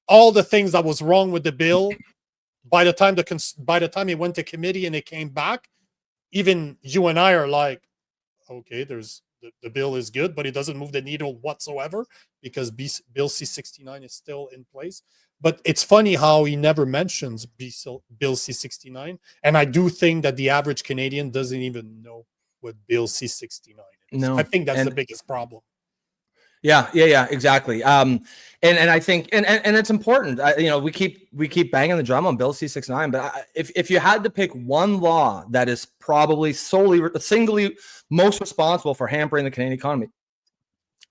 All the things that was wrong with the bill, by the time it went to committee and it came back, even you and I are like, okay, the bill is good, but it doesn't move the needle whatsoever, because Bill C-69 is still in place. But it's funny how he never mentions Bill C-69, and I do think that the average Canadian doesn't even know what Bill C-69 is. No, I think that's the biggest problem. Yeah, exactly. And I think, and it's important. We keep banging the drum on Bill C-69, but if you had to pick one law that is probably singly most responsible for hampering the Canadian economy,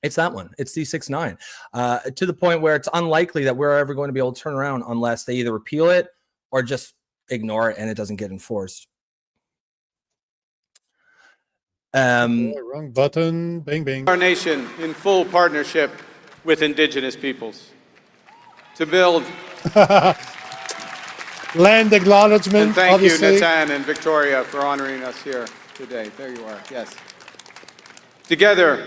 it's that one. It's C-69. To the point where it's unlikely that we're ever going to be able to turn around unless they either repeal it or just ignore it and it doesn't get enforced. Wrong button. Bing, bing. Our nation in full partnership with Indigenous peoples to build. Land acknowledgement. And thank obviously. you, Natan and Victoria, for honoring us here today. There you are. Yes. Together,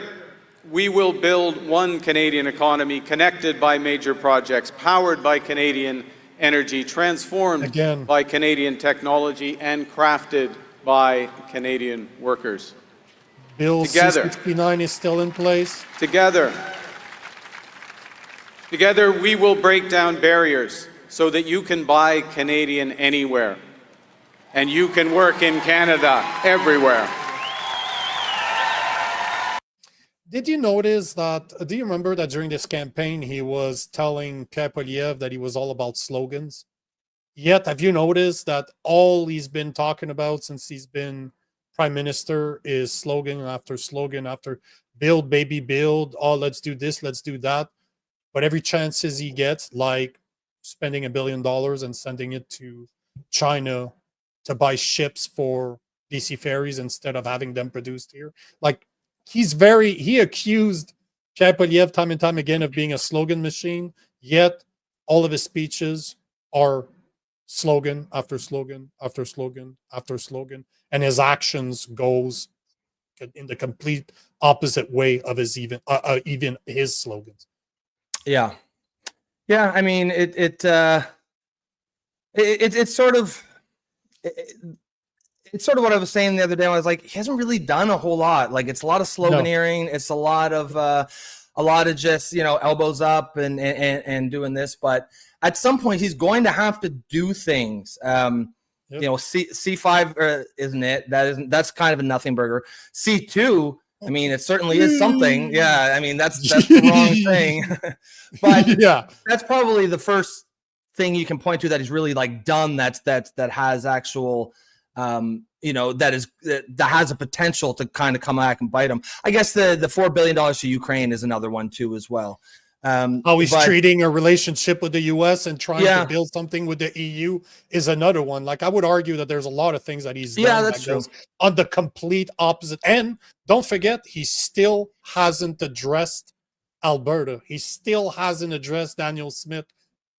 we will build one Canadian economy connected by major projects, powered by Canadian energy, transformed by Canadian technology, and crafted by Canadian workers. Bill C-69 is still in place. Together, we will break down barriers so that you can buy Canadian anywhere, and you can work in Canada everywhere. Did you notice that, do you remember that during this campaign, he was telling Pierre Poilievre that he was all about slogans? Yet, have you noticed that all he's been talking about since he's been prime minister is slogan after slogan after build, baby, build. Oh, let's do this, let's do that. But every chances he gets, like spending $1 billion and sending it to China to buy ships for BC ferries instead of having them produced here. Like, he accused Pierre Poilievre time and time again of being a slogan machine, yet all of his speeches are slogan after slogan after slogan after slogan, and his actions goes in the complete opposite way of his even his slogans. Yeah. I mean, it's sort of it's sort of what I was saying the other day. I was like, he hasn't really done a whole lot. Like, it's a lot of sloganeering. No. It's a lot of just, you know, elbows up and doing this. But at some point, he's going to have to do things. You know, C5 isn't it? That's kind of a nothing burger. C2. I mean, it certainly is something. Yeah, I mean, that's the wrong thing. But yeah, that's probably the first thing you can point to that he's really like done. That has actual, you know, that has a potential to kind of come back and bite him. I guess the $4 billion to Ukraine is another one too as well. How he's treating a relationship with the U.S. and trying to build something with the EU is another one. Like, I would argue that there's a lot of things that he's done that's true. On the complete opposite. And don't forget, he still hasn't addressed Alberta. He still hasn't addressed Danielle Smith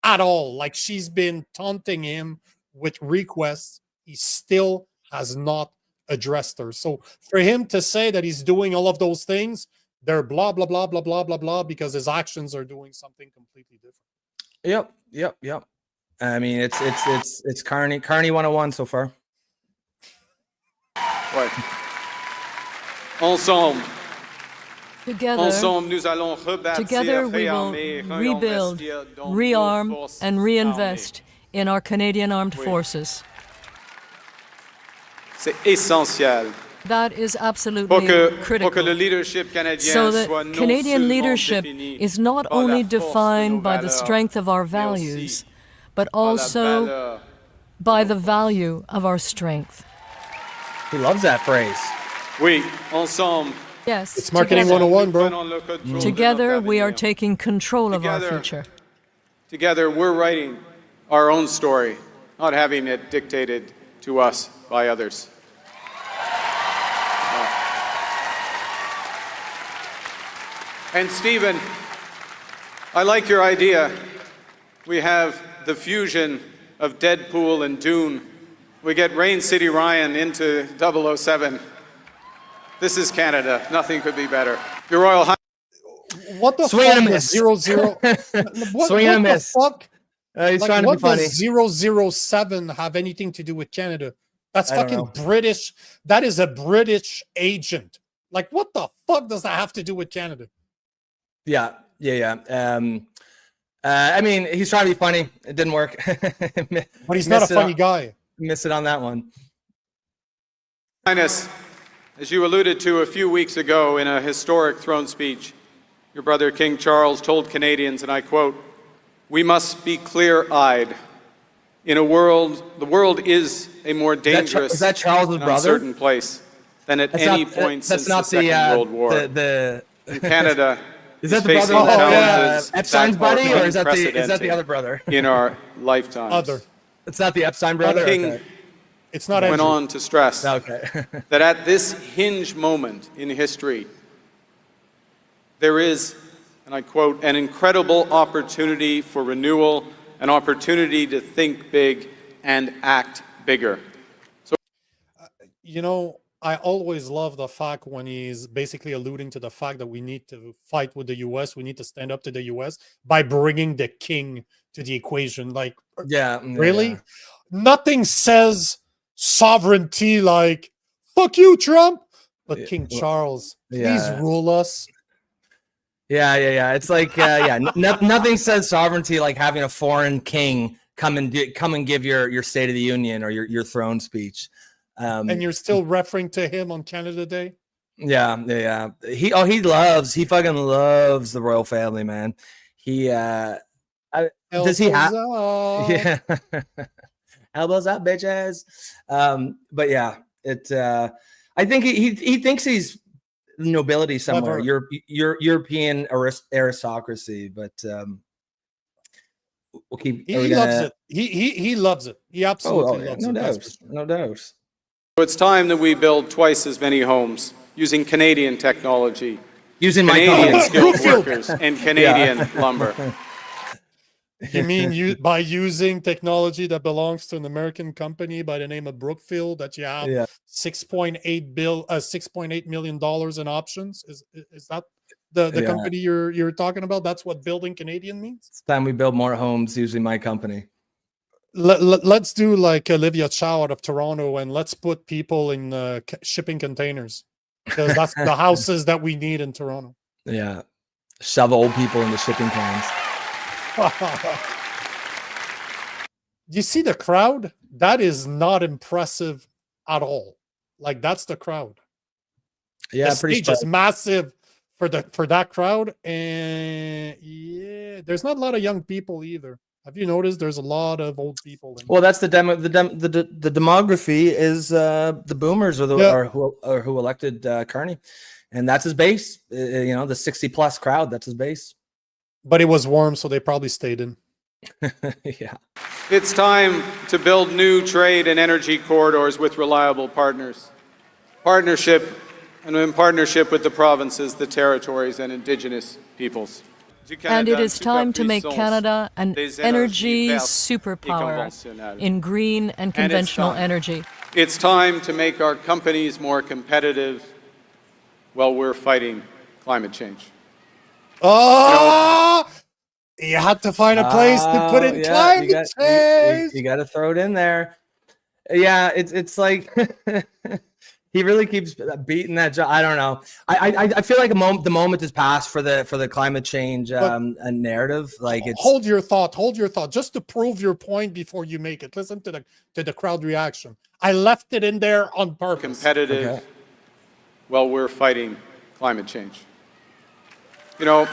at all. Like, she's been taunting him with requests. He still has not addressed her. So for him to say that he's doing all of those things, they're blah, blah, blah, blah, blah, blah, blah, because his actions are doing something completely different. Yep. I mean, it's Carney 101 so far. Ouais. Ensemble. Together we will rebuild, rearm, and reinvest in our Canadian Armed Forces. C'est essentiel. That is absolutely critical, so that Canadian leadership is not only defined by the strength of our values, but also by the value of our strength. He loves that phrase. Oui, ensemble. Yes, it's marketing 101, bro. Together we are taking control of our future. Together we're writing our own story, not having it dictated to us by others. And Stephen, I like your idea. We have the fusion of Deadpool and Dune. We get Rain City Ryan into 007. This is Canada. Nothing could be better. Your Royal Highness. What the Swing fuck and a does miss. what Swing and a the miss. Fuck? He's like, trying to be funny. What does 007 have anything to do with Canada? That's fucking British. That is a British agent. Like, what the fuck does that have to do with Canada? Yeah. I mean, he's trying to be funny. It didn't work. But he's not a funny guy. Missed it on that one. Highness, as you alluded to a few weeks ago in a historic throne speech, your brother King Charles told Canadians, and I quote, "We must be clear-eyed. In a world, the world is a more dangerous is that Charles's and brother? uncertain place than at any point since the Second World War. In Canada, is that the brother of Epstein's buddy, or is that the other brother? In our lifetimes. It's not the Epstein brother? King it's not went on to stress that at this hinge moment in history, there is, and I quote, an incredible opportunity for renewal, an opportunity to think big and act bigger. So, you know, I always love the fact when he's basically alluding to the fact that we need to fight with the U.S., we need to stand up to the U.S. by bringing the king to the equation. Like, really? Yeah. Nothing says sovereignty like, fuck you, Trump. But King Charles, please rule us. Yeah. It's like, nothing says sovereignty like having a foreign king come and give your State of the Union or your throne speech. And you're still referring to him on Canada Day? Yeah. He fucking loves the royal family, man. He does he have elbows up, bitches. But yeah, I think he thinks he's nobility somewhere, European aristocracy, but we'll keep. He loves it. He loves it. He absolutely loves it. Doubt. No doubt. So it's time that we build twice as many homes using Canadian technology, using Canadian skilled workers, and Canadian lumber. You mean by using technology that belongs to an American company by the name of Brookfield that you have $6.8 million in options? Is that the company you're talking about? That's what building Canadian means? It's time we build more homes using my company. Let's do like Olivia Chow out of Toronto, and let's put people in shipping containers, because that's the houses that we need in Toronto. Yeah. Shove old people into shipping cans. You see the crowd? That is not impressive at all. Like, that's the crowd. Yeah, the pretty stage is massive for that crowd, and yeah, there's not a lot of young people either. Have you noticed? There's a lot of old people. Well, that's the demography is the boomers or who elected Carney, and that's his base. The 60+ crowd. That's his base. But it was warm, so they probably stayed in. Yeah. It's time to build new trade and energy corridors with reliable partners. In partnership with the provinces, the territories, and Indigenous peoples. And it is time to make Canada an energy superpower in green and conventional energy. It's time to make our companies more competitive while we're fighting climate change. Oh, you had to find a place to put in climate change. You got to throw it in there. Yeah, it's like he really keeps beating that. I don't know. I feel like the moment is past for the climate change narrative. Like, it's hold your thought, just to prove your point before you make it. Listen to the crowd reaction. I left it in there on purpose. Competitive while we're fighting climate change. Yay.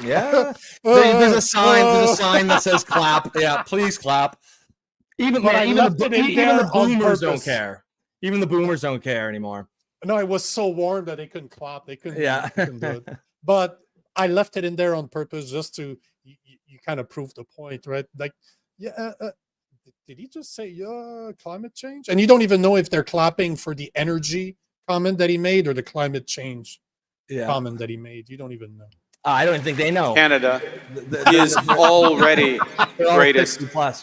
Yeah. There's a sign that says clap. Yeah, please clap. Even the boomers don't care. Even the boomers don't care anymore. No, it was so warm that they couldn't clap. They couldn't do it. But I left it in there on purpose just to you kind of prove the point, right? Like, did he just say climate change? And you don't even know if they're clapping for the energy comment that he made or the climate change comment that he made. You don't even know. I don't think they know. Canada is already the greatest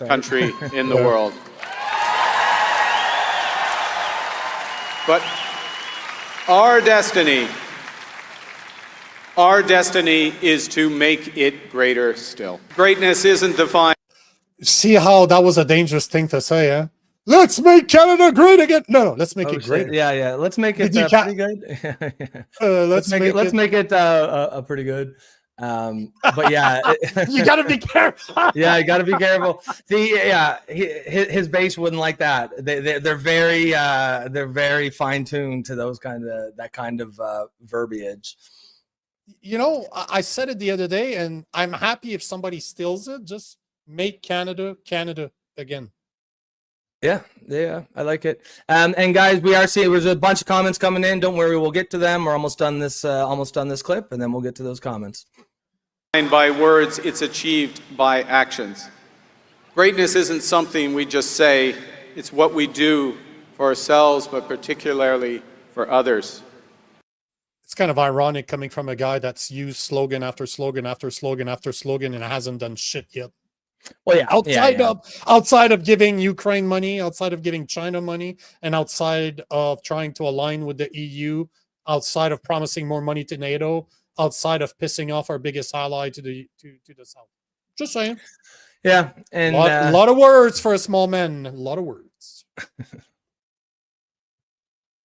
country in the world. But our destiny is to make it greater still. Greatness isn't defined. See how that was a dangerous thing to say, huh? Let's make Canada great again. No, let's make it great. Yeah. Let's make it pretty good. Let's make it pretty good. But yeah, you gotta be careful. Yeah, you gotta be careful. His base wouldn't like that. They're very fine tuned to that kind of verbiage. I said it the other day, and I'm happy if somebody steals it. Just make Canada again. Yeah, I like it. And guys, we are seeing there's a bunch of comments coming in. Don't worry, we'll get to them. We're almost done this clip, and then we'll get to those comments. By words, it's achieved by actions. Greatness isn't something we just say, it's what we do for ourselves, but particularly for others. It's kind of ironic coming from a guy that's used slogan after slogan after slogan after slogan and hasn't done shit yet. Well, yeah, outside of giving Ukraine money, outside of giving China money, and outside of trying to align with the EU, outside of promising more money to NATO, outside of pissing off our biggest ally to the south. Just saying. Yeah, and a lot of words for a small man. A lot of words.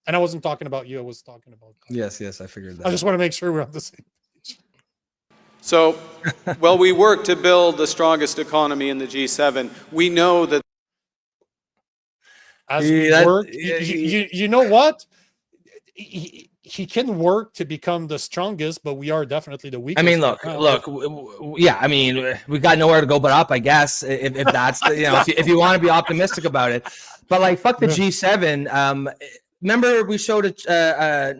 And I wasn't talking about you. I was talking about. Yes, I figured that. I just want to make sure we're on the same page. So, while we work to build the strongest economy in the G7, we know that as we work, you know what? He can work to become the strongest, but we are definitely the weakest. I mean, look. Yeah, I mean, we got nowhere to go but up, I guess. If that's if you want to be optimistic about it, but like, fuck the G7. Remember, we showed it,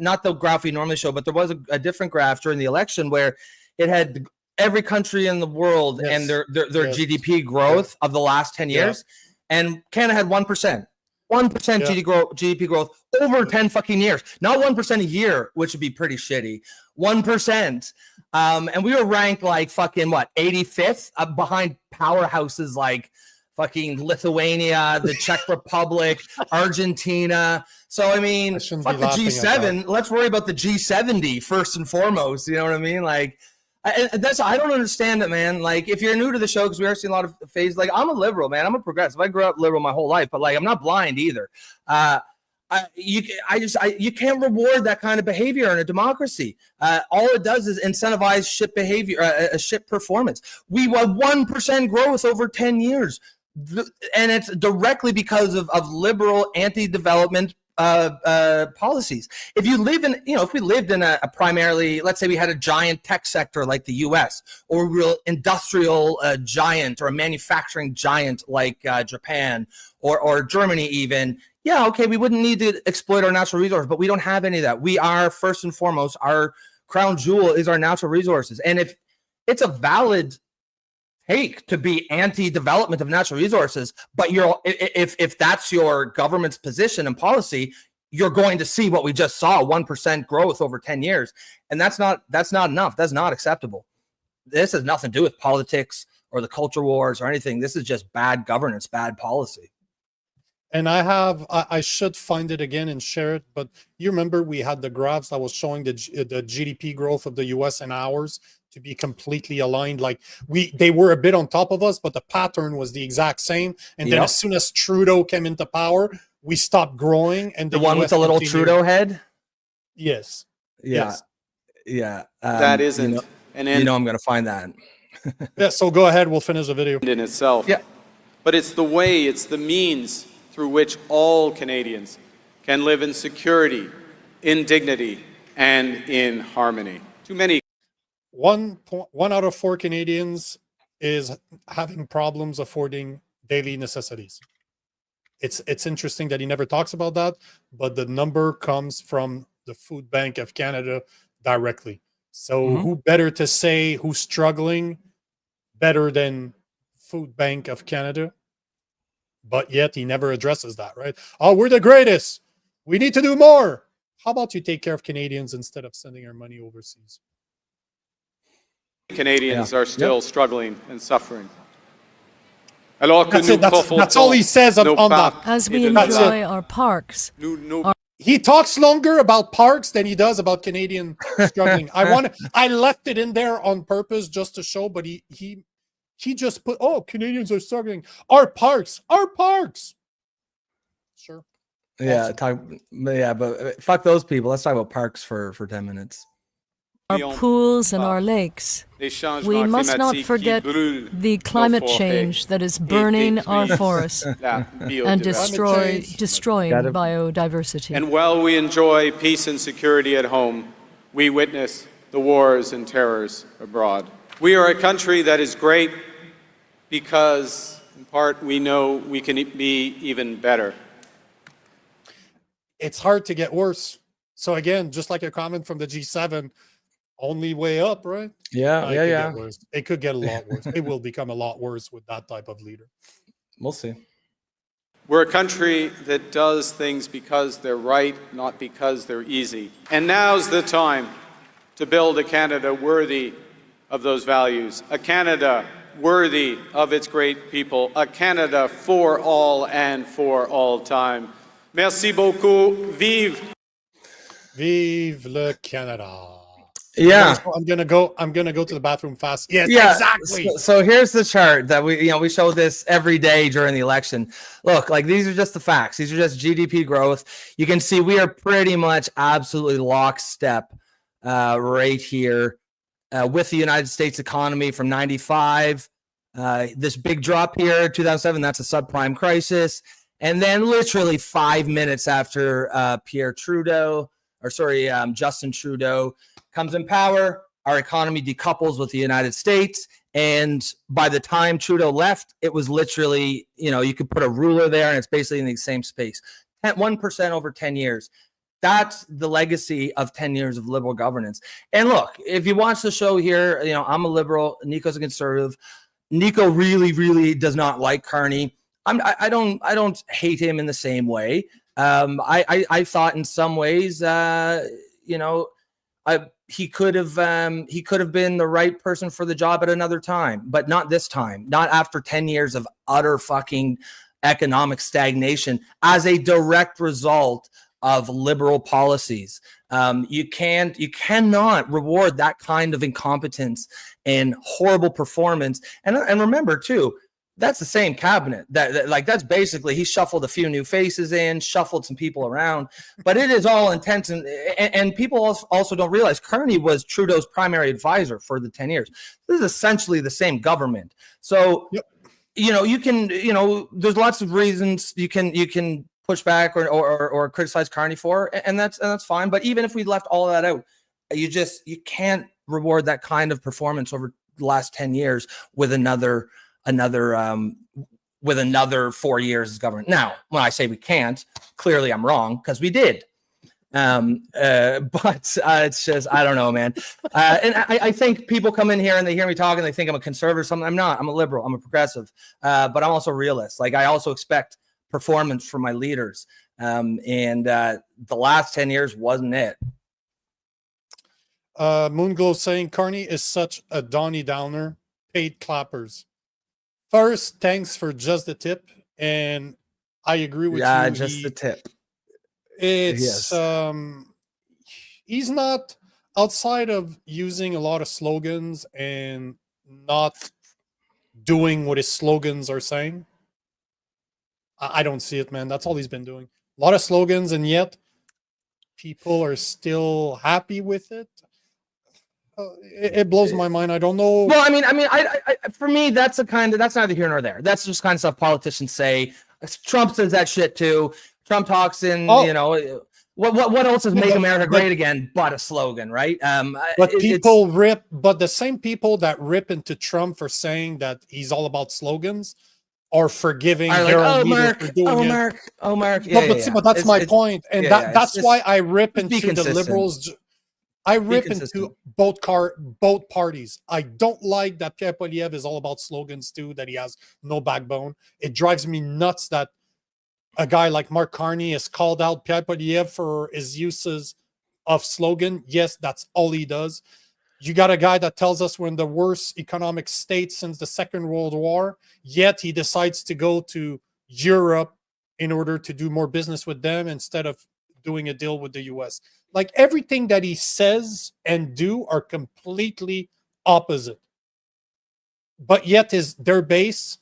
not the graph we normally show, but there was a different graph during the election where it had every country in the world and their GDP growth of the last 10 years, and Canada had 1%. 1% GDP growth over 10 fucking years. Not 1% a year, which would be pretty shitty. 1%. And we were ranked like fucking 85th behind powerhouses like fucking Lithuania, the Czech Republic, Argentina. So, I mean, fuck the G7. Let's worry about the G70 first and foremost. You know what I mean? Like, I don't understand it, man. Like, if you're new to the show, because we are seeing a lot of phases, like, I'm a liberal, man. I'm a progressive. I grew up liberal my whole life, but like, I'm not blind either. You can't reward that kind of behavior in a democracy. All it does is incentivize shit behavior, shit performance. We had 1% growth over 10 years. And it's directly because of liberal anti-development policies. If you live in, if we lived in a primarily, let's say we had a giant tech sector like the US, or a real industrial giant, or a manufacturing giant like Japan or Germany even, we wouldn't need to exploit our natural resources, but we don't have any of that. We are, first and foremost, our crown jewel is our natural resources. And if it's a valid take to be anti-development of natural resources, but if that's your government's position and policy, you're going to see what we just saw, 1% growth over 10 years. And that's not enough. That's not acceptable. This has nothing to do with politics or the culture wars or anything. This is just bad governance, bad policy. And I should find it again and share it, but you remember we had the graphs that was showing the GDP growth of the US and ours to be completely aligned. Like they were a bit on top of us, but the pattern was the exact same. And then as soon as Trudeau came into power, we stopped growing. And the one with the little Trudeau head? Yes. Yeah. Yeah. That isn't an end. I'm going to find that. Yeah, so go ahead. We'll finish the video. In itself. Yeah. But it's the way, it's the means through which all Canadians can live in security, in dignity, and in harmony. Too many. One out of 4 Canadians is having problems affording daily necessities. It's interesting that he never talks about that, but the number comes from the Food Bank of Canada directly. So who better to say who's struggling better than Food Bank of Canada? But yet he never addresses that, right? Oh, we're the greatest. We need to do more. How about you take care of Canadians instead of sending our money overseas? Canadians are still struggling and suffering. That's all he says on that. As we enjoy our parks. He talks longer about parks than he does about Canadian struggling. I left it in there on purpose just to show, but he just put, Canadians are struggling. Our parks. Sure. Yeah, but fuck those people. Let's talk about parks for 10 minutes. Our pools and our lakes. We must not forget the climate change that is burning our forests and destroying biodiversity. And while we enjoy peace and security at home, we witness the wars and terrors abroad. We are a country that is great because, in part, we know we can be even better. It's hard to get worse. So again, just like a comment from the G7, only way up, right? Yeah. It could get a lot worse. It will become a lot worse with that type of leader. We'll see. We're a country that does things because they're right, not because they're easy. And now's the time to build a Canada worthy of those values, a Canada worthy of its great people, a Canada for all and for all time. Merci beaucoup. Vive! Vive le Canada. Yeah, I'm gonna go to the bathroom fast. Yes, exactly. So here's the chart that we show this every day during the election. Look, like these are just the facts. These are just GDP growth. You can see we are pretty much absolutely lockstep right here with the United States economy from 95. This big drop here, 2007. That's a subprime crisis, and then literally 5 minutes after Justin Trudeau comes in power, our economy decouples with the United States. And by the time Trudeau left, it was literally, you could put a ruler there and it's basically in the same space. 1% over 10 years. that's the legacy of 10 years of liberal governance. And look, if you watch the show here, you know, I'm a liberal, Nico's a conservative. Nico really, really does not like Carney. I don't hate him in the same way. I thought in some ways, you know, he could have been the right person for the job at another time, but not this time, not after 10 years of utter fucking economic stagnation as a direct result of liberal policies. You cannot reward that kind of incompetence and horrible performance. And remember too, that's the same cabinet that like, that's basically, he shuffled a few new faces in, shuffled some people around, but it is all intense. And people also don't realize Carney was Trudeau's primary advisor for the 10 years. This is essentially the same government. So, yep. You know, you can, you know, there's lots of reasons you can push back or criticize Carney for, and that's fine. But even if we left all of that out, you can't reward that kind of performance over the last 10 years with another 4 years as government. Now, when I say we can't, clearly I'm wrong, because we did. But it's just, I don't know, man. And I think people come in here and they hear me talk and they think I'm a conservative or something. I'm not. I'm a liberal. I'm a progressive. But I'm also a realist. Like, I also expect performance from my leaders. The last 10 years wasn't it. Moonglow saying Carney is such a Donnie Downer. Paid clappers. First, thanks for just the tip. And I agree with you. Yeah, just the tip. It's he's not, outside of using a lot of slogans and not doing what his slogans are saying. I don't see it, man. That's all he's been doing. A lot of slogans, and yet people are still happy with it. It blows my mind. I don't know. Well, I mean, for me, that's neither here nor there. That's just kind of stuff politicians say. Trump says that shit too. Trump talks in, you know, what else is "Make America Great Again" but a slogan, right? But people rip, but the same people that rip into Trump for saying that he's all about slogans are forgiving Harold Meter for doing it. Mark. But that's my point, and that's why I rip into the liberals. I rip into both parties. I don't like that Pierre Poilievre is all about slogans too, that he has no backbone. It drives me nuts that a guy like Mark Carney has called out Pierre Poilievre for his uses of slogan. Yes, that's all he does. You got a guy that tells us we're in the worst economic state since the Second World War, yet he decides to go to Europe in order to do more business with them instead of doing a deal with the US. Like, everything that he says and do are completely opposite. But yet their base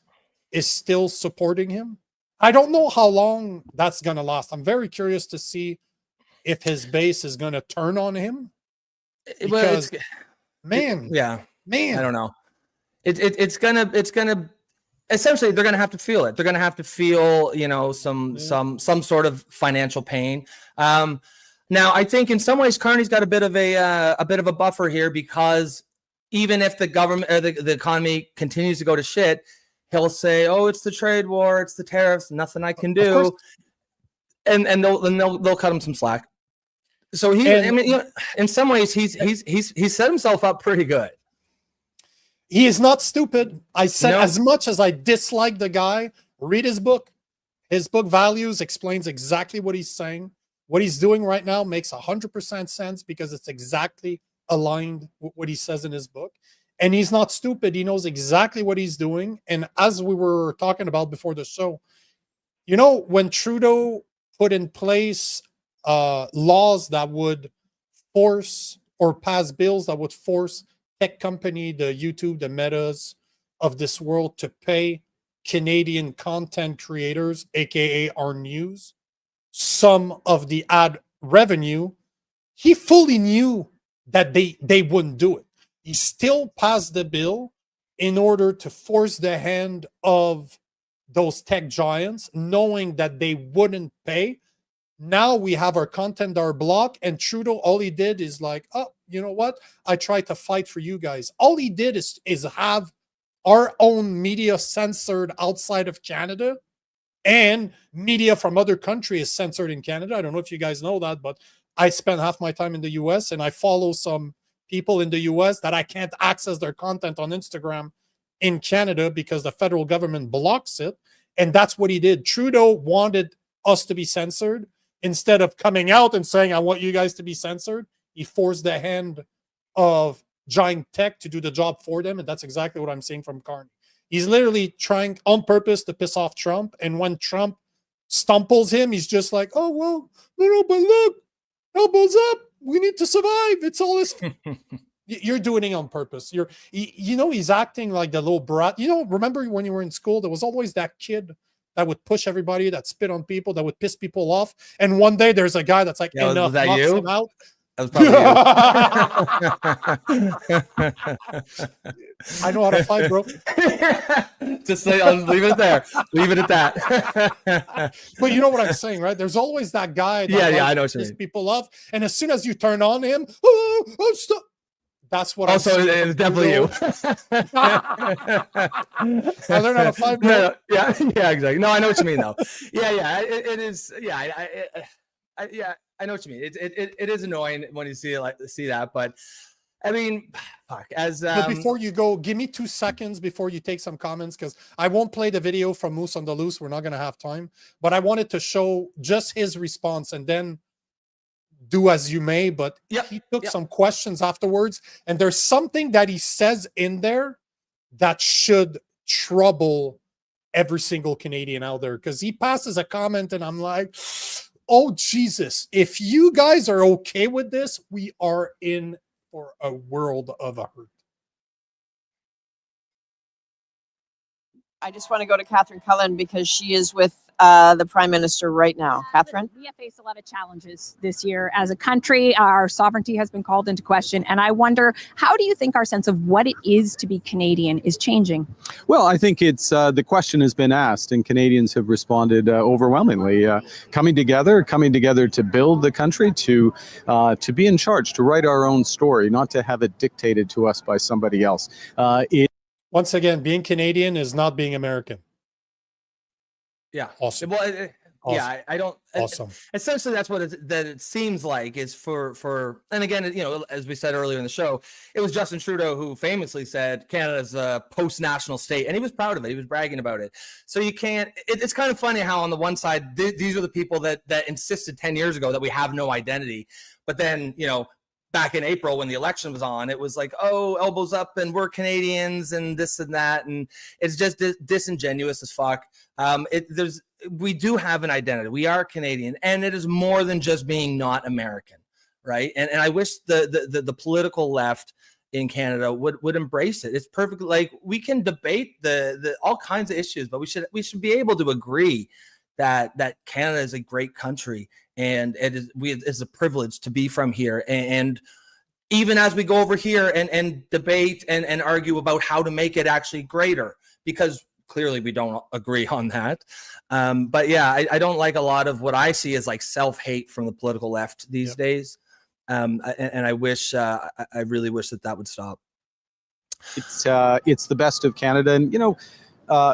is still supporting him. I don't know how long that's going to last. I'm very curious to see if his base is going to turn on him. Because, man, I don't know. It's gonna essentially, they're gonna have to feel it. They're gonna have to feel, you know, some sort of financial pain. Now, I think in some ways Carney's got a bit of a buffer here, because even if the government or the economy continues to go to shit, he'll say, "Oh, it's the trade war, it's the tariffs, nothing I can do," and they'll cut him some slack. So I mean, you know, in some ways, he's set himself up pretty good. He is not stupid. I said, as much as I dislike the guy, read his book. His book Values explains exactly what he's saying. What he's doing right now makes 100% sense, because it's exactly aligned with what he says in his book. And he's not stupid. He knows exactly what he's doing. And as we were talking about before the show, you know, when Trudeau put in place laws that would force, or pass bills that would force tech company, the YouTube, the Metas of this world, to pay Canadian content creators, aka our news, some of the ad revenue, he fully knew that they wouldn't do it. He still passed the bill in order to force the hand of those tech giants, knowing that they wouldn't pay. Now we have our content are blocked, and Trudeau, all he did is like, "Oh, you know what? I tried to fight for you guys." All he did is have our own media censored outside of Canada and media from other countries is censored in Canada. I don't know if you guys know that, but I spend half my time in the US, and I follow some people in the US that I can't access their content on Instagram in Canada because the federal government blocks it. And that's what he did. Trudeau wanted us to be censored. Instead of coming out and saying, I want you guys to be censored, he forced the hand of giant tech to do the job for them. And that's exactly what I'm seeing from Carney. He's literally trying on purpose to piss off Trump. And when Trump stumbles him, he's just like, oh, well, no, but look, elbows up. We need to survive. It's all this. You're doing it on purpose. He's acting like the little brat. Remember when you were in school, there was always that kid that would push everybody, that spit on people, that would piss people off. And one day there's a guy that's like, enough, was that knocks you? him out. That was probably I know how to fight, bro. Just say, I'll just leave it there. Leave it at that. But you know what I'm saying, right? There's always that guy that I know what you piss mean. people off. And as soon as you turn on him, stop. That's what also, it's definitely you. I learned how to fight, bro. No, yeah, exactly. No, I know what you mean, though. It is. Yeah, I know what you mean. It is annoying when you see that, but I mean, fuck. But before you go, give me 2 seconds before you take some comments, because I won't play the video from Moose on the Loose. We're not going to have time, but I wanted to show just his response, and then do as you may. But he took some questions afterwards, and there's something that he says in there that should trouble every single Canadian out there, because he passes a comment and I'm like, oh Jesus, if you guys are okay with this, we are in for a world of a hurt. I just want to go to Catherine Cullen because she is with the Prime Minister right now. Catherine? We have faced a lot of challenges this year as a country. Our sovereignty has been called into question. And I wonder, how do you think our sense of what it is to be Canadian is changing? Well, I think it's the question has been asked, and Canadians have responded overwhelmingly. Coming together to build the country, to be in charge, to write our own story, not to have it dictated to us by somebody else. Once again, being Canadian is not being American. Yeah. Awesome. Well, awesome. Yeah, I don't. Awesome. Essentially, that's what it seems like is for. And again, as we said earlier in the show, it was Justin Trudeau who famously said Canada's a post-national state, and he was proud of it. He was bragging about it. So you can't. It's kind of funny how on the one side these are the people that insisted 10 years ago that we have no identity, but then back in April when the election was on, it was like, oh, elbows up and we're Canadians and this and that. And it's just disingenuous as fuck. We do have an identity. We are Canadian, and it is more than just being not American, right? And I wish the political left in Canada would embrace it. It's perfectly, like, we can debate the all kinds of issues, but we should be able to agree that Canada is a great country, and it's a privilege to be from here. And even as we go over here and debate and argue about how to make it actually greater, because clearly we don't agree on that. But yeah, I don't like a lot of what I see as like self-hate from the political left these days. And I really wish that would stop. It's the best of Canada, and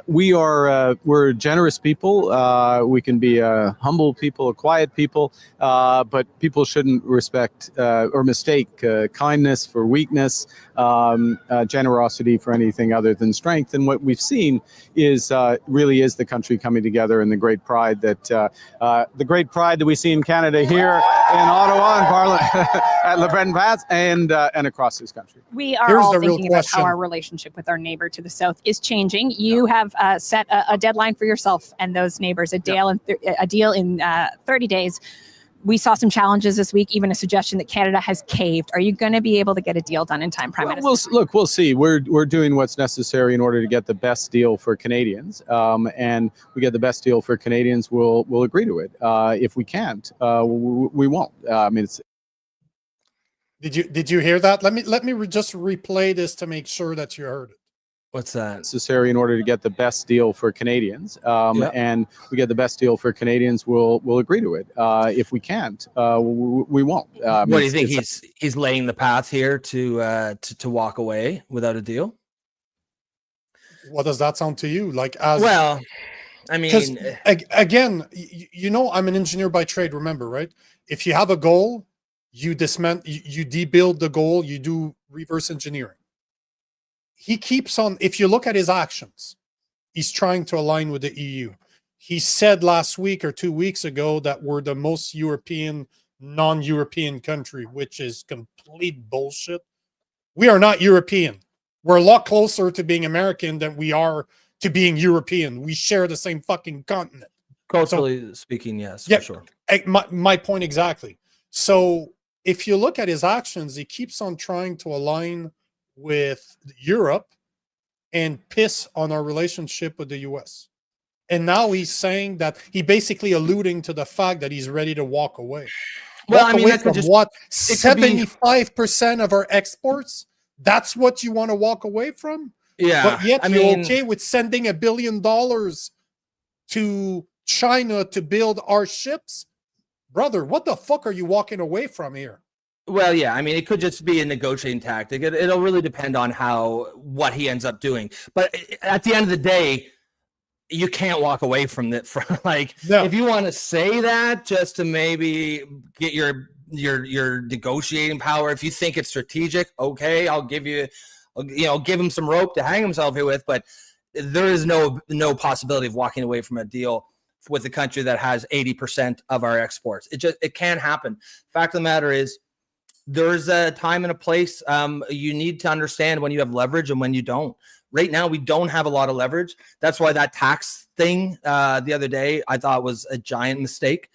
we're generous people. We can be a humble people, a quiet people, but people shouldn't respect or mistake kindness for weakness, generosity for anything other than strength. And what we've seen is really is the country coming together, and the great pride that we see in Canada here in Ottawa and Parliament at Le Breton Pass and across this country. We are all thinking about how our relationship with our neighbor to the south is changing. You have set a deadline for yourself and those neighbors, a deal in 30 days. We saw some challenges this week, even a suggestion that Canada has caved. Are you going to be able to get a deal done in time, Prime Minister? We'll see. We're doing what's necessary in order to get the best deal for Canadians, and we get the best deal for Canadians, we'll agree to it. If we can't, we won't. Did you hear that? Let me just replay this to make sure that you heard it. What's that? Necessary in order to get the best deal for Canadians, and we get the best deal for Canadians, we'll agree to it. If we can't, we won't. What do you think? He's laying the path here to walk away without a deal? What does that sound to you? I mean, again, you know, I'm an engineer by trade. Remember, right? If you have a goal, you debuild the goal. You do reverse engineering. He keeps on. If you look at his actions, he's trying to align with the EU. He said last week or 2 weeks ago that we're the most European, non-European country, which is complete bullshit. We are not European. We're a lot closer to being American than we are to being European. We share the same fucking continent. Culturally speaking, yes, yeah, for sure. My point exactly. So if you look at his actions, he keeps on trying to align with Europe and piss on our relationship with the US. And now he's saying that he basically alluding to the fact that he's ready to walk away. Well, walk I mean, away that could from just, what? it could be 75% of our exports? That's what you want to walk away from? Yeah. But yet I you're mean, okay with sending $1 billion to China to build our ships? Brother, what the fuck are you walking away from here? well, yeah, I mean, it could just be a negotiating tactic. It'll really depend on what he ends up doing. But at the end of the day, you can't walk away from that. Like, No. if you want to say that just to maybe get your negotiating power, if you think it's strategic, okay, I'll give you, give him some rope to hang himself here with. But there is no possibility of walking away from a deal with a country that has 80% of our exports. It can't happen. Fact of the matter is, there's a time and a place. You need to understand when you have leverage and when you don't. Right now, we don't have a lot of leverage. That's why that tax thing the other day I thought was a giant mistake.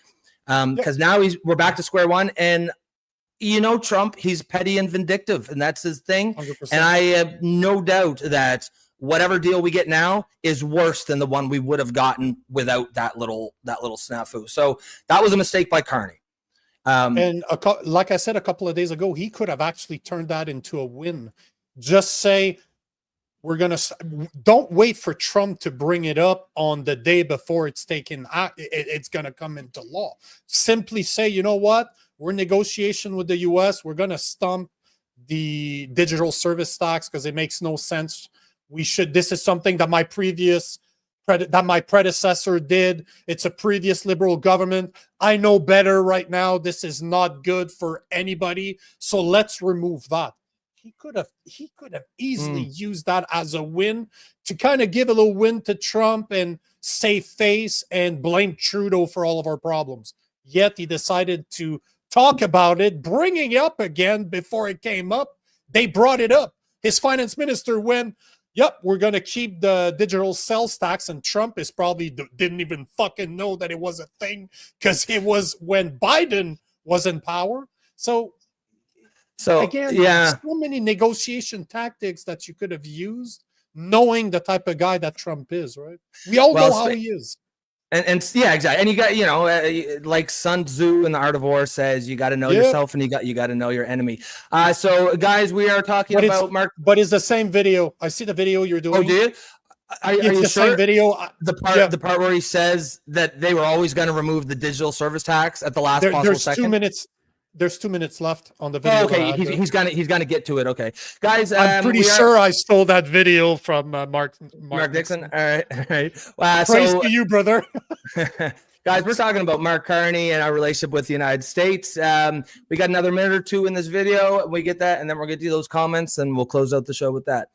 Because now we're back to square one. And Trump, he's petty and vindictive, and that's his thing. 100%. And I have no doubt that whatever deal we get now is worse than the one we would have gotten without that little snafu. So that was a mistake by Carney. And like I said a couple of days ago, he could have actually turned that into a win. Just say, don't wait for Trump to bring it up on the day before it's taken. It's going to come into law. Simply say, you know what? We're in negotiation with the US. We're going to stump the digital service tax because it makes no sense. This is something that my predecessor did. It's a previous liberal government. I know better right now. This is not good for anybody. So let's remove that. He could have easily used that as a win to kind of give a little win to Trump and save face and blame Trudeau for all of our problems. Yet he decided to talk about it, bringing it up again before it came up. They brought it up. His finance minister went, yep, we're going to keep the digital sales tax. And Trump didn't even fucking know that it was a thing because it was when Biden was in power. So again, yeah, so many negotiation tactics that you could have used, knowing the type of guy that Trump is, right? We all know how he is. And yeah, exactly. And you got, like Sun Tzu in The Art of War says, you got to know yourself and you got to know your enemy. So guys, we are talking about Mark. But it's the same video. I see the video you're doing. Oh, did? Are you the sure? Same video. The part where he says that they were always going to remove the digital service tax at the last possible second. 2 minutes. There's 2 minutes left on the video. Oh, okay, he's gonna get to it. Okay, guys, I'm pretty sure I stole that video from Mark Dixon. All right. Praise to you, brother. Guys, we're talking about Mark Carney and our relationship with the United States. We got another minute or two in this video. We get that, and then we'll get to those comments, and we'll close out the show with that.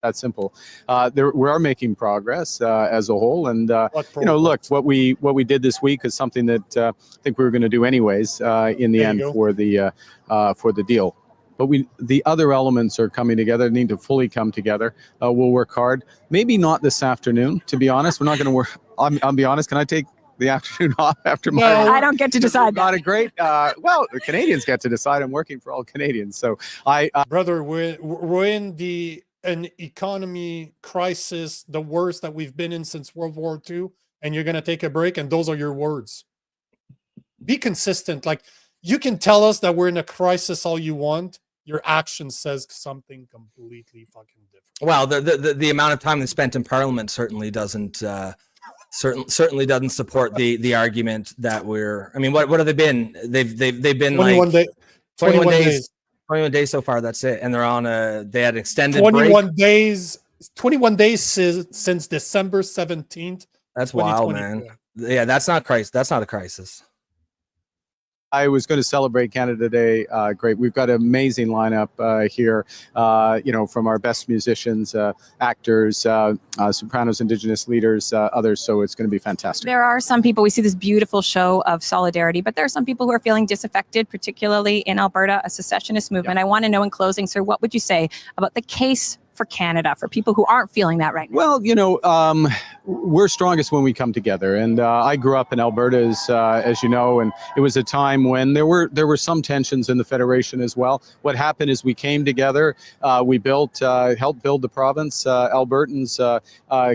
That simple. We are making progress as a whole, and look, what we did this week is something that I think we were going to do anyways in the end for the deal. But the other elements are coming together, need to fully come together. We'll work hard. Maybe not this afternoon, to be honest. We're not going to work. I'll be honest. Can I take the afternoon off after my? No, I don't get to decide. Not a great. Well, the Canadians get to decide. I'm working for all Canadians, so brother, we're in an economy crisis, the worst that we've been in since World War II, and you're going to take a break, and those are your words. Be consistent. Like, you can tell us that we're in a crisis all you want. Your action says something completely fucking different. Well, the amount of time they spent in Parliament certainly doesn't certainly doesn't support the argument that we're. I mean, what have they been? They've been 21 like 21 days. 21 days so far. That's it, and they're on they had extended 21 break. days 21 days since December 17th. That's wild, man. Yeah, that's not crisis. That's not a crisis. I was going to celebrate Canada Day. Great. We've got an amazing lineup here, from our best musicians, actors, sopranos, Indigenous leaders, others. So it's going to be fantastic. There are some people, we see this beautiful show of solidarity, but there are some people who are feeling disaffected, particularly in Alberta, a secessionist movement. I want to know in closing, sir, what would you say about the case for Canada, for people who aren't feeling that right now? Well, we're strongest when we come together. And I grew up in Alberta, as you know, and it was a time when there were some tensions in the Federation as well. What happened is we came together, we helped build the province, Albertans,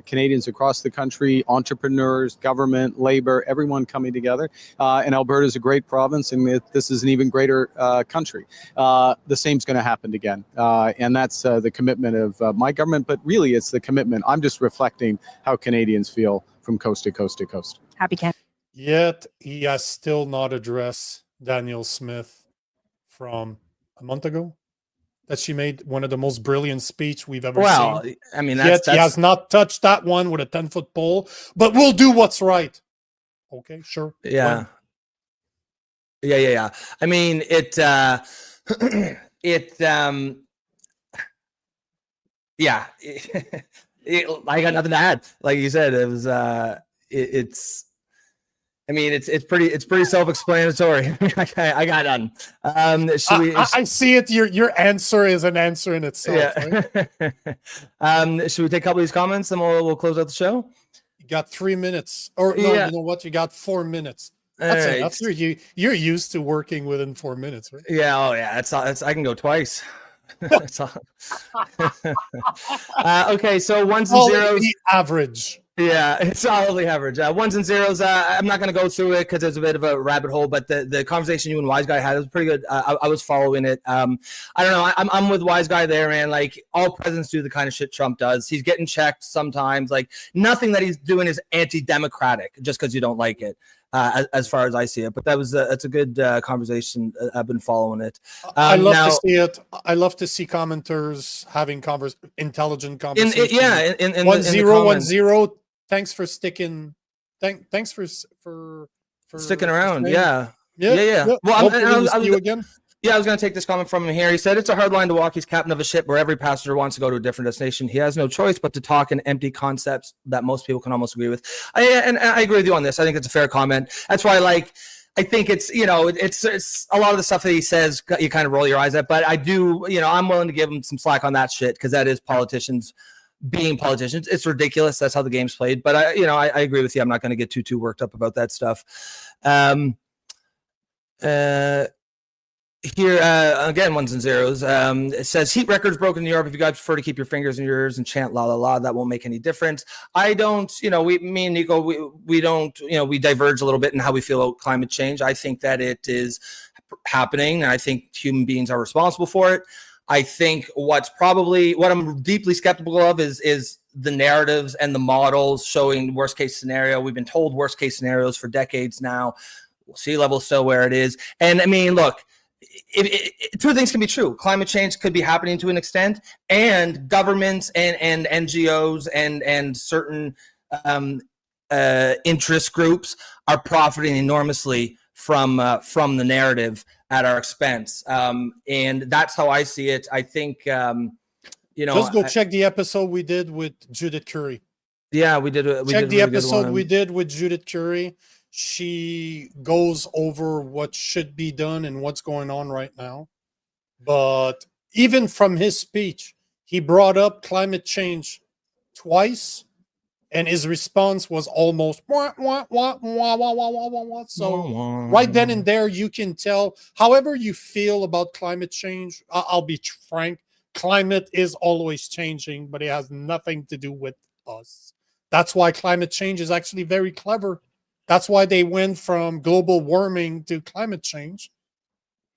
Canadians across the country, entrepreneurs, government, labor, everyone coming together. And Alberta is a great province, and this is an even greater country. The same's going to happen again. And that's the commitment of my government, but really it's the commitment. I'm just reflecting how Canadians feel from coast to coast to coast. Happy Canada. Yet he has still not addressed Danielle Smith from a month ago that she made one of the most brilliant speech we've ever seen. I mean, he has not touched that one with a 10-foot pole, but we'll do what's right. Okay, sure. Yeah. Yeah. I mean, yeah, I got nothing to add. Like you said, it was, it's pretty self-explanatory. I got none. I see it. Your answer is an answer in itself. Yeah. Right? Should we take a couple of these comments and we'll close out the show? You got 3 minutes, or no? You know what? You got 4 minutes. That's right. enough. You're used to working within 4 minutes, right? Yeah. Oh, yeah. It's I can go twice. Okay, so ones and zeros. Average. Yeah, it's solidly average. Ones and zeros. I'm not going to go through it because it's a bit of a rabbit hole. But the conversation you and Wise Guy had was pretty good. I was following it. I don't know. I'm with Wise Guy there, man. Like, all presidents do the kind of shit Trump does. He's getting checked sometimes. Like, nothing that he's doing is anti-democratic just because you don't like it. As far as I see it, but that's a good conversation. I've been following it. I love to see it. I love to see commenters having intelligent conversations. 1-0. Thanks for sticking. Thanks for sticking around. Yeah. Well, I'll see you again. Yeah, I was going to take this comment from him here. He said, it's a hard line to walk. He's captain of a ship where every passenger wants to go to a different destination. He has no choice but to talk in empty concepts that most people can almost agree with. And I agree with you on this. I think it's a fair comment. That's why, I think it's a lot of the stuff that he says, you kind of roll your eyes at. But I do, I'm willing to give him some slack on that shit because that is politicians being politicians. It's ridiculous. That's how the game's played. But I agree with you. I'm not going to get too worked up about that stuff. Here, again, ones and zeros. It says heat records broken in Europe. If you guys prefer to keep your fingers in your ears and chant la la la, that won't make any difference. I don't, me and Nico, we don't, we diverge a little bit in how we feel about climate change. I think that it is happening, and I think human beings are responsible for it. I think what I'm deeply skeptical of is the narratives and the models showing worst case scenario. We've been told worst case scenarios for decades now. Sea level still where it is. And I mean, look, two things can be true. Climate change could be happening to an extent, and governments and NGOs and certain interest groups are profiting enormously from the narrative at our expense. And that's how I see it. I think, just go check the episode we did with Judith Curry. Yeah, we did. Check the episode we did with Judith Curry. She goes over what should be done and what's going on right now. But even from his speech, he brought up climate change twice, and his response was almost wah, wah, wah, wah, wah, wah, wah, wah, wah. So right then and there, you can tell, however you feel about climate change, I'll be frank, climate is always changing, but it has nothing to do with us. That's why climate change is actually very clever. That's why they went from global warming to climate change,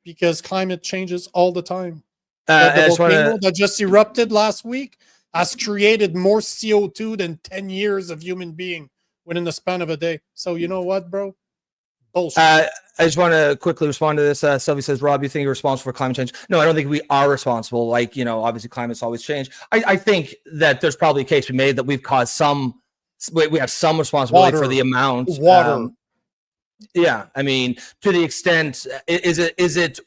because climate changes all the time. The volcano that just erupted last week has created more CO2 than 10 years of human being within the span of a day. So you know what, bro? Bullshit. I just want to quickly respond to this. Sylvie says, Rob, you think you're responsible for climate change? No, I don't think we are responsible. Like, obviously climate's always change. I think that there's probably a case to be made that we've caused we have some responsibility for the amount. Water. Yeah. I mean, to the extent, is it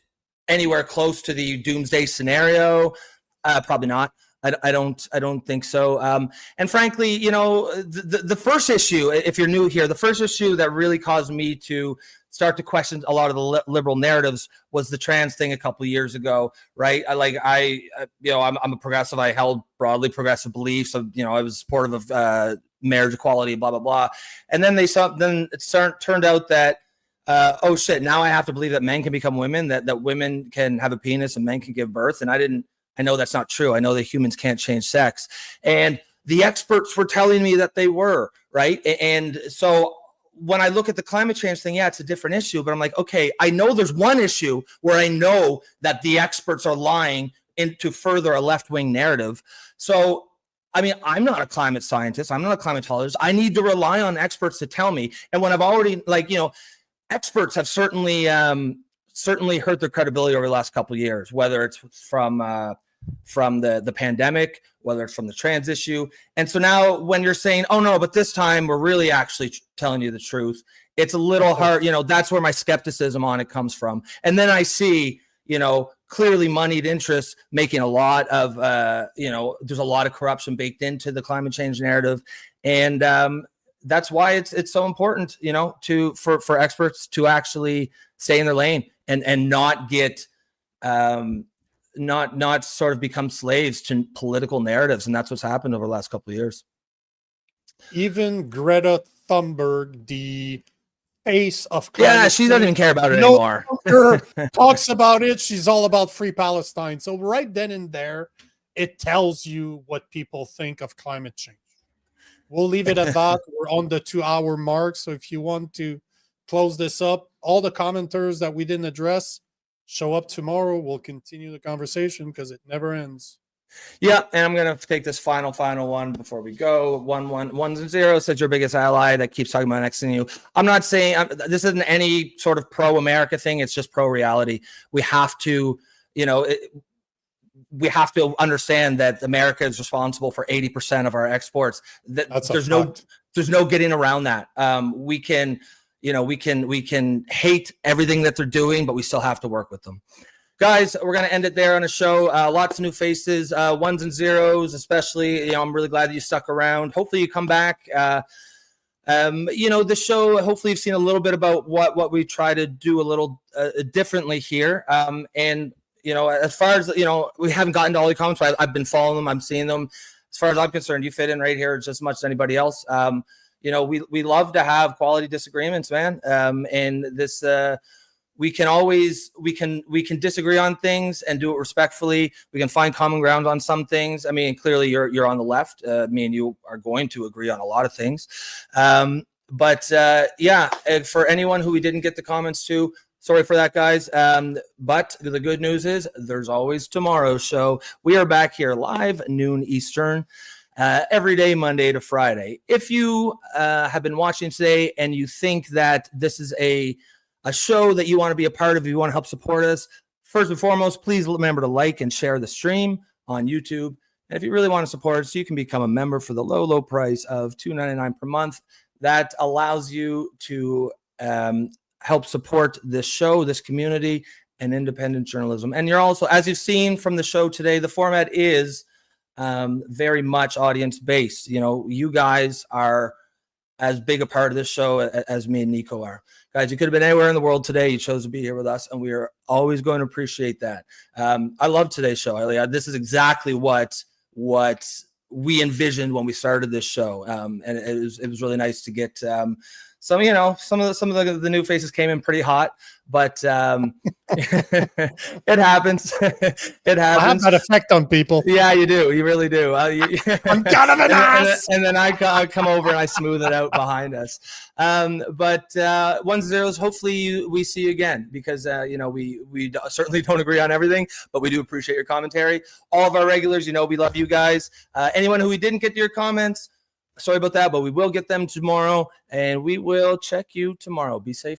anywhere close to the doomsday scenario? Probably not. I don't think so. And frankly, the first issue, if you're new here, the first issue that really caused me to start to question a lot of the liberal narratives was the trans thing a couple of years ago, right? I'm a progressive. I held broadly progressive beliefs. So, I was supportive of marriage equality, blah blah blah. And then turned out that oh shit, now I have to believe that men can become women, that women can have a penis and men can give birth. And I know that's not true. I know that humans can't change sex. And the experts were telling me that they were, right? And so when I look at the climate change thing, yeah, it's a different issue, but I'm like, okay, I know there's one issue where I know that the experts are lying into further a left-wing narrative. So, I mean, I'm not a climate scientist. I'm not a climatologist. I need to rely on experts to tell me. And when I've already, experts have certainly hurt their credibility over the last couple of years, whether it's from the pandemic, whether it's from the trans issue. And so now when you're saying, oh no, but this time we're really actually telling you the truth, it's a little hard, that's where my skepticism on it comes from. And then I see, clearly moneyed interests making a lot of, there's a lot of corruption baked into the climate change narrative. And that's why it's so important, for experts to actually stay in their lane and not get, not sort of become slaves to political narratives. And that's what's happened over the last couple of years. Even Greta Thunberg, the face of climate yeah, she doesn't even care about it anymore. Talks about it. She's all about free Palestine. So right then and there, it tells you what people think of climate change. We'll leave it at that. We're on the 2-hour mark. So if you want to close this up, all the commenters that we didn't address, show up tomorrow. We'll continue the conversation because it never ends. Yeah, and I'm gonna take this final one before we go. 110 says your biggest ally that keeps talking about annexing you. I'm not saying this isn't any sort of pro-America thing. It's just pro-reality. We have to, we have to understand that America is responsible for 80% of our exports. There's no getting around that. We can hate everything that they're doing, but we still have to work with them. Guys, we're going to end it there on a show. Lots of new faces, ones and zeros, especially. I'm really glad that you stuck around. Hopefully you come back. The show, hopefully you've seen a little bit about what we try to do a little differently here. And, as far as, we haven't gotten to all the comments, but I've been following them. I'm seeing them. As far as I'm concerned, you fit in right here just as much as anybody else. We love to have quality disagreements, man. And this, we can disagree on things and do it respectfully. We can find common ground on some things. I mean, clearly you're on the left. Me and you are going to agree on a lot of things. But for anyone who we didn't get the comments to, sorry for that, guys. But the good news is there's always tomorrow's show. We are back here live, noon Eastern, every day, Monday to Friday. If you have been watching today and you think that this is a show that you want to be a part of, you want to help support us, first and foremost, please remember to like and share the stream on YouTube. And if you really want to support us, you can become a member for the low price of $2.99 per month. That allows you to help support this show, this community, and independent journalism. And you're also, as you've seen from the show today, the format is very much audience-based. You guys are as big a part of this show as me and Nico are. Guys, you could have been anywhere in the world today. You chose to be here with us, and we are always going to appreciate that. I love today's show. This is exactly what we envisioned when we started this show, and it was really nice to get some of the new faces came in pretty hot, but it happens. It happens. I have that effect on people. Yeah, you do. You really do. I'm kind of an ass. And then I come over and I smooth it out behind us. But ones and zeros, hopefully we see you again, because we certainly don't agree on everything, but we do appreciate your commentary. All of our regulars, we love you guys. Anyone who we didn't get to your comments, sorry about that, but we will get them tomorrow, and we will check you tomorrow. Be safe.